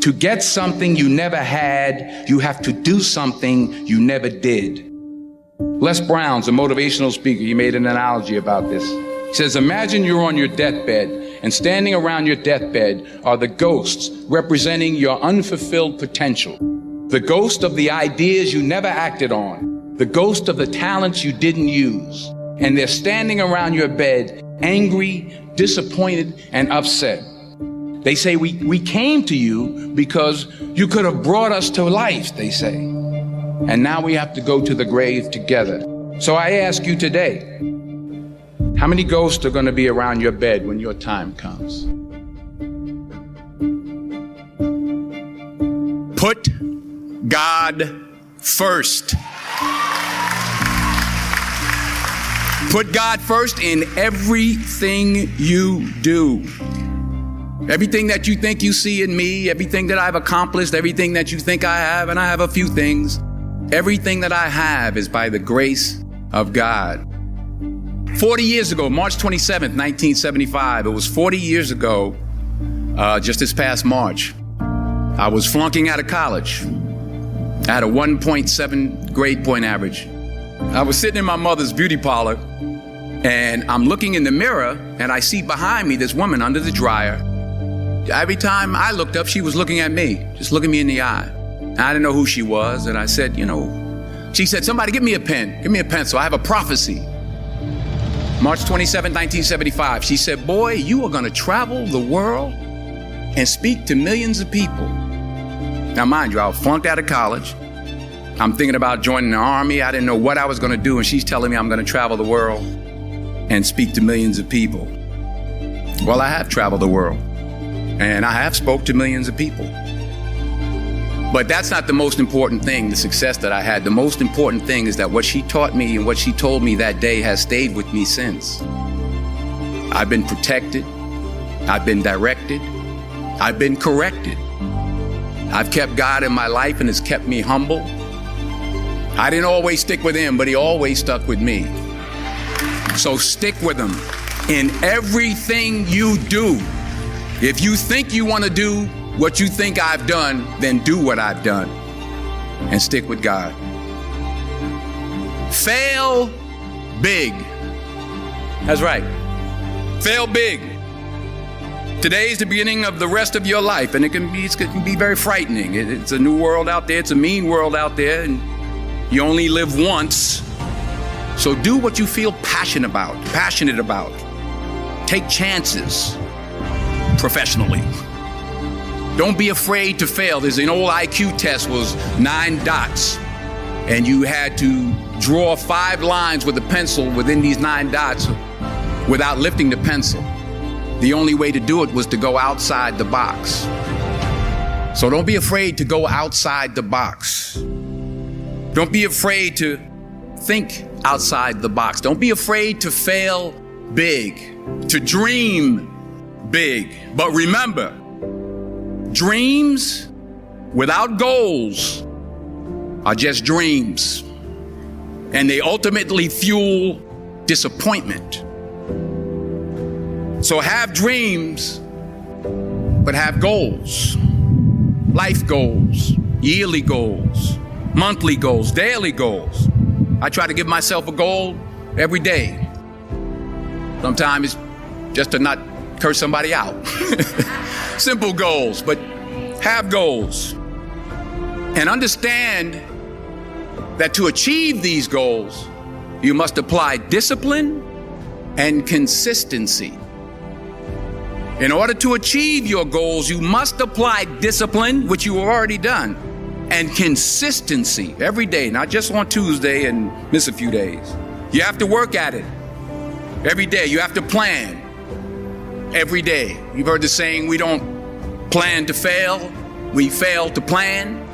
To get something you never had, you have to do something you never did. Les Brown's a motivational speaker. He made an analogy about this. He says, imagine you're on your deathbed, and standing around your deathbed are the ghosts representing your unfulfilled potential. The ghost of the ideas you never acted on. The ghost of the talents you didn't use. And they're standing around your bed, angry, disappointed, and upset. They say, we came to you because you could have brought us to life, they say. And now we have to go to the grave together. So I ask you today, how many ghosts are going to be around your bed when your time comes? Put God first. Put God first in everything you do. Everything that you think you see in me, everything that I've accomplished, everything that you think I have, and I have a few things, everything that I have is by the grace of God. 40 years ago, March 27th, 1975, it was 40 years ago, just this past March, I was flunking out of college. I had a 1.7 grade point average. I was sitting in my mother's beauty parlor, and I'm looking in the mirror, and I see behind me this woman under the dryer. Every time I looked up, she was looking at me, just looking me in the eye. And I didn't know who she was, and I said, she said, somebody give me a pen, give me a pencil, I have a prophecy. March 27, 1975, she said, boy, you are gonna travel the world and speak to millions of people. Now mind you, I was flunked out of college. I'm thinking about joining the army. I didn't know what I was gonna do, and she's telling me I'm gonna travel the world and speak to millions of people. Well, I have traveled the world. And I have spoke to millions of people. But that's not the most important thing, the success that I had. The most important thing is that what she taught me and what she told me that day has stayed with me since. I've been protected. I've been directed. I've been corrected. I've kept God in my life, and it's kept me humble. I didn't always stick with him, but he always stuck with me. So stick with him in everything you do. If you think you want to do what you think I've done, then do what I've done and stick with God. Fail big. That's right. Fail big. Today is the beginning of the rest of your life, and it can be very frightening. It's a new world out there. It's a mean world out there, and you only live once. So do what you feel passionate about. Take chances professionally. Don't be afraid to fail. There's an old IQ test, was 9 dots, and you had to draw 5 lines with a pencil within these 9 dots without lifting the pencil. The only way to do it was to go outside the box. So don't be afraid to go outside the box. Don't be afraid to think outside the box. Don't be afraid to fail big, to dream big. But remember, dreams without goals are just dreams, and they ultimately fuel disappointment. So have dreams, but have goals. Life goals, yearly goals, monthly goals, daily goals. I try to give myself a goal every day. Sometimes it's just to not curse somebody out. Simple goals, but have goals. And understand that to achieve these goals, you must apply discipline and consistency. In order to achieve your goals, you must apply discipline, which you have already done, and consistency every day, not just on Tuesday and miss a few days. You have to work at it every day. You have to plan every day. You've heard the saying, we don't plan to fail, we fail to plan.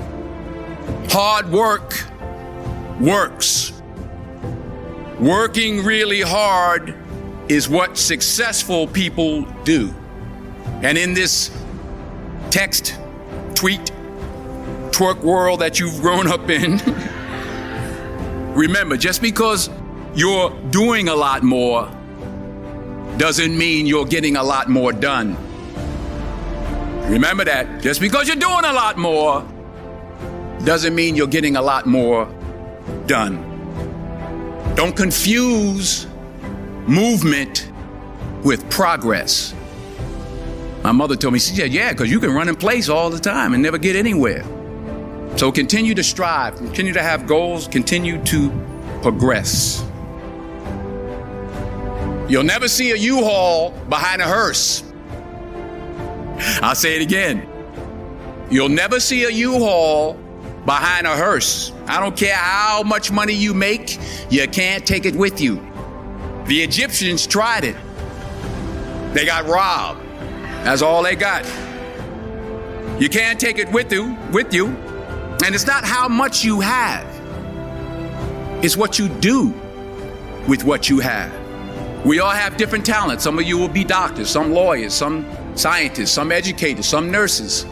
Hard work works. Working really hard is what successful people do. And in this text, tweet, twerk world that you've grown up in, remember, just because you're doing a lot more doesn't mean you're getting a lot more done. Remember that. Just because you're doing a lot more doesn't mean you're getting a lot more done. Don't confuse movement with progress. My mother told me, she said, yeah, because you can run in place all the time and never get anywhere. So continue to strive, continue to have goals, continue to progress. You'll never see a U-Haul behind a hearse. I'll say it again. You'll never see a U-Haul behind a hearse. I don't care how much money you make, you can't take it with you. The Egyptians tried it. They got robbed. That's all they got. You can't take it with you. And it's not how much you have. It's what you do with what you have. We all have different talents. Some of you will be doctors, some lawyers, some scientists, some educators, some nurses.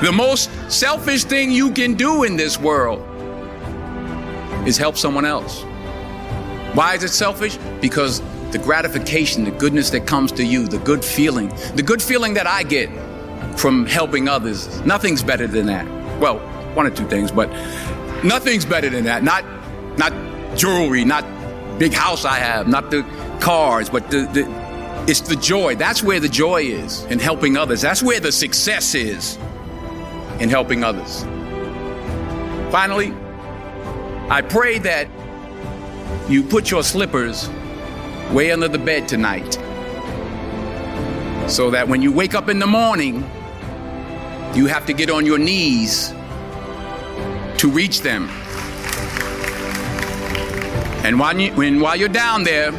The most selfish thing you can do in this world is help someone else. Why is it selfish? Because the gratification, the goodness that comes to you, the good feeling that I get from helping others, nothing's better than that. Well, one or two things, but nothing's better than that. Not jewelry, not big house I have, not the cars, but it's the joy. That's where the joy is, in helping others. That's where the success is, in helping others. Finally, I pray that you put your slippers way under the bed tonight, so that when you wake up in the morning, you have to get on your knees to reach them. And while you're down there,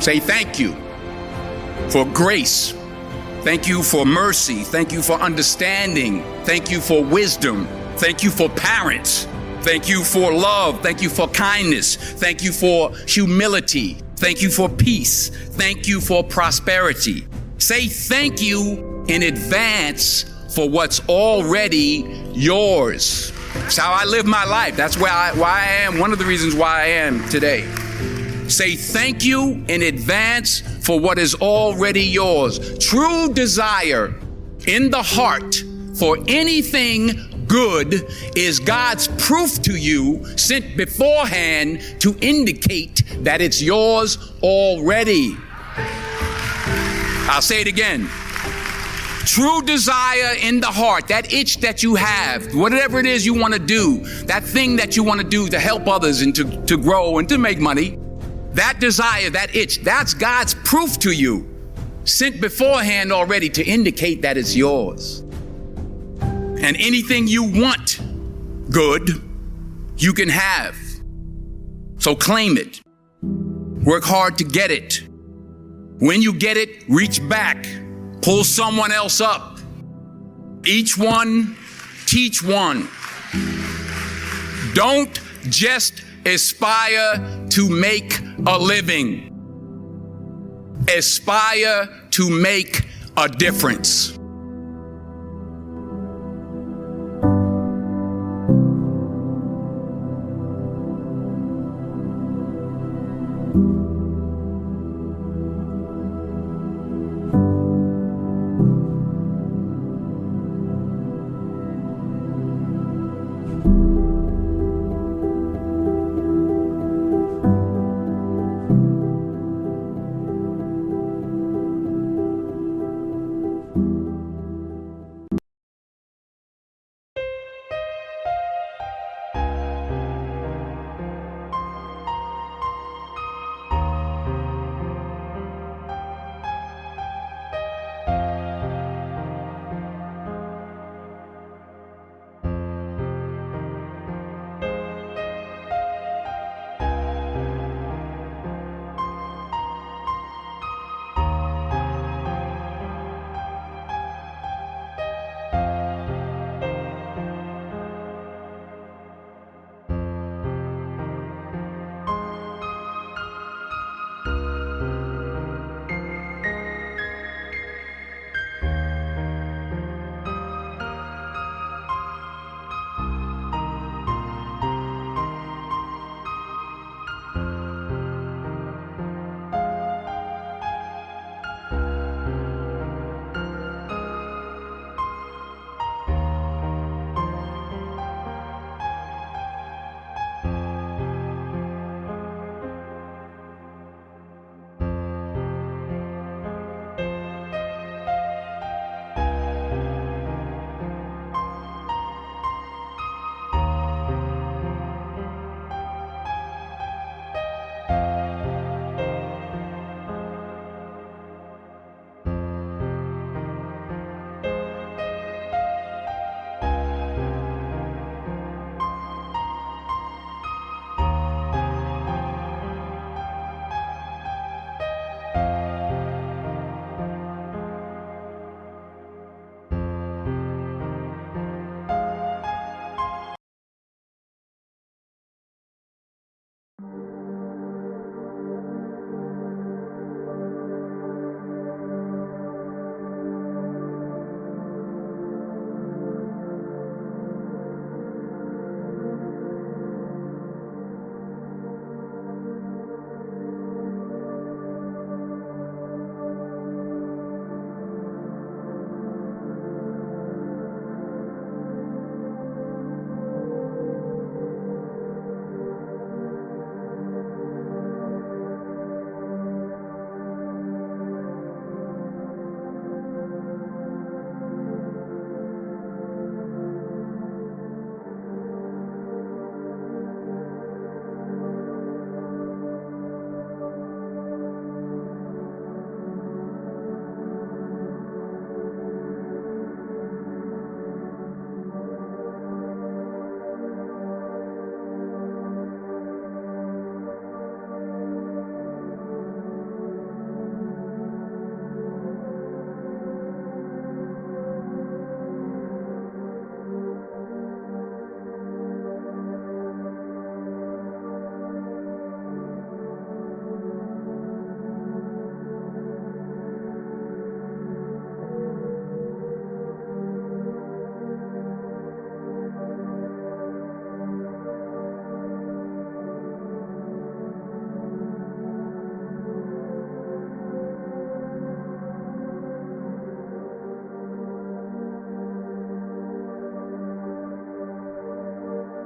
say thank you for grace. Thank you for mercy. Thank you for understanding. Thank you for wisdom. Thank you for parents. Thank you for love. Thank you for kindness. Thank you for humility. Thank you for peace. Thank you for prosperity. Say thank you in advance for what's already yours. That's how I live my life. That's why I am, one of the reasons why I am today. Say thank you in advance for what is already yours. True desire in the heart for anything good is God's proof to you, sent beforehand to indicate that it's yours already. I'll say it again. True desire in the heart, that itch that you have, whatever it is you want to do, that thing that you want to do to help others and to grow and to make money, that desire, that itch, that's God's proof to you, sent beforehand already to indicate that it's yours. And anything you want good, you can have. So claim it. Work hard to get it. When you get it, reach back. Pull someone else up. Each one, teach one. Don't just aspire to make a living. Aspire to make a difference.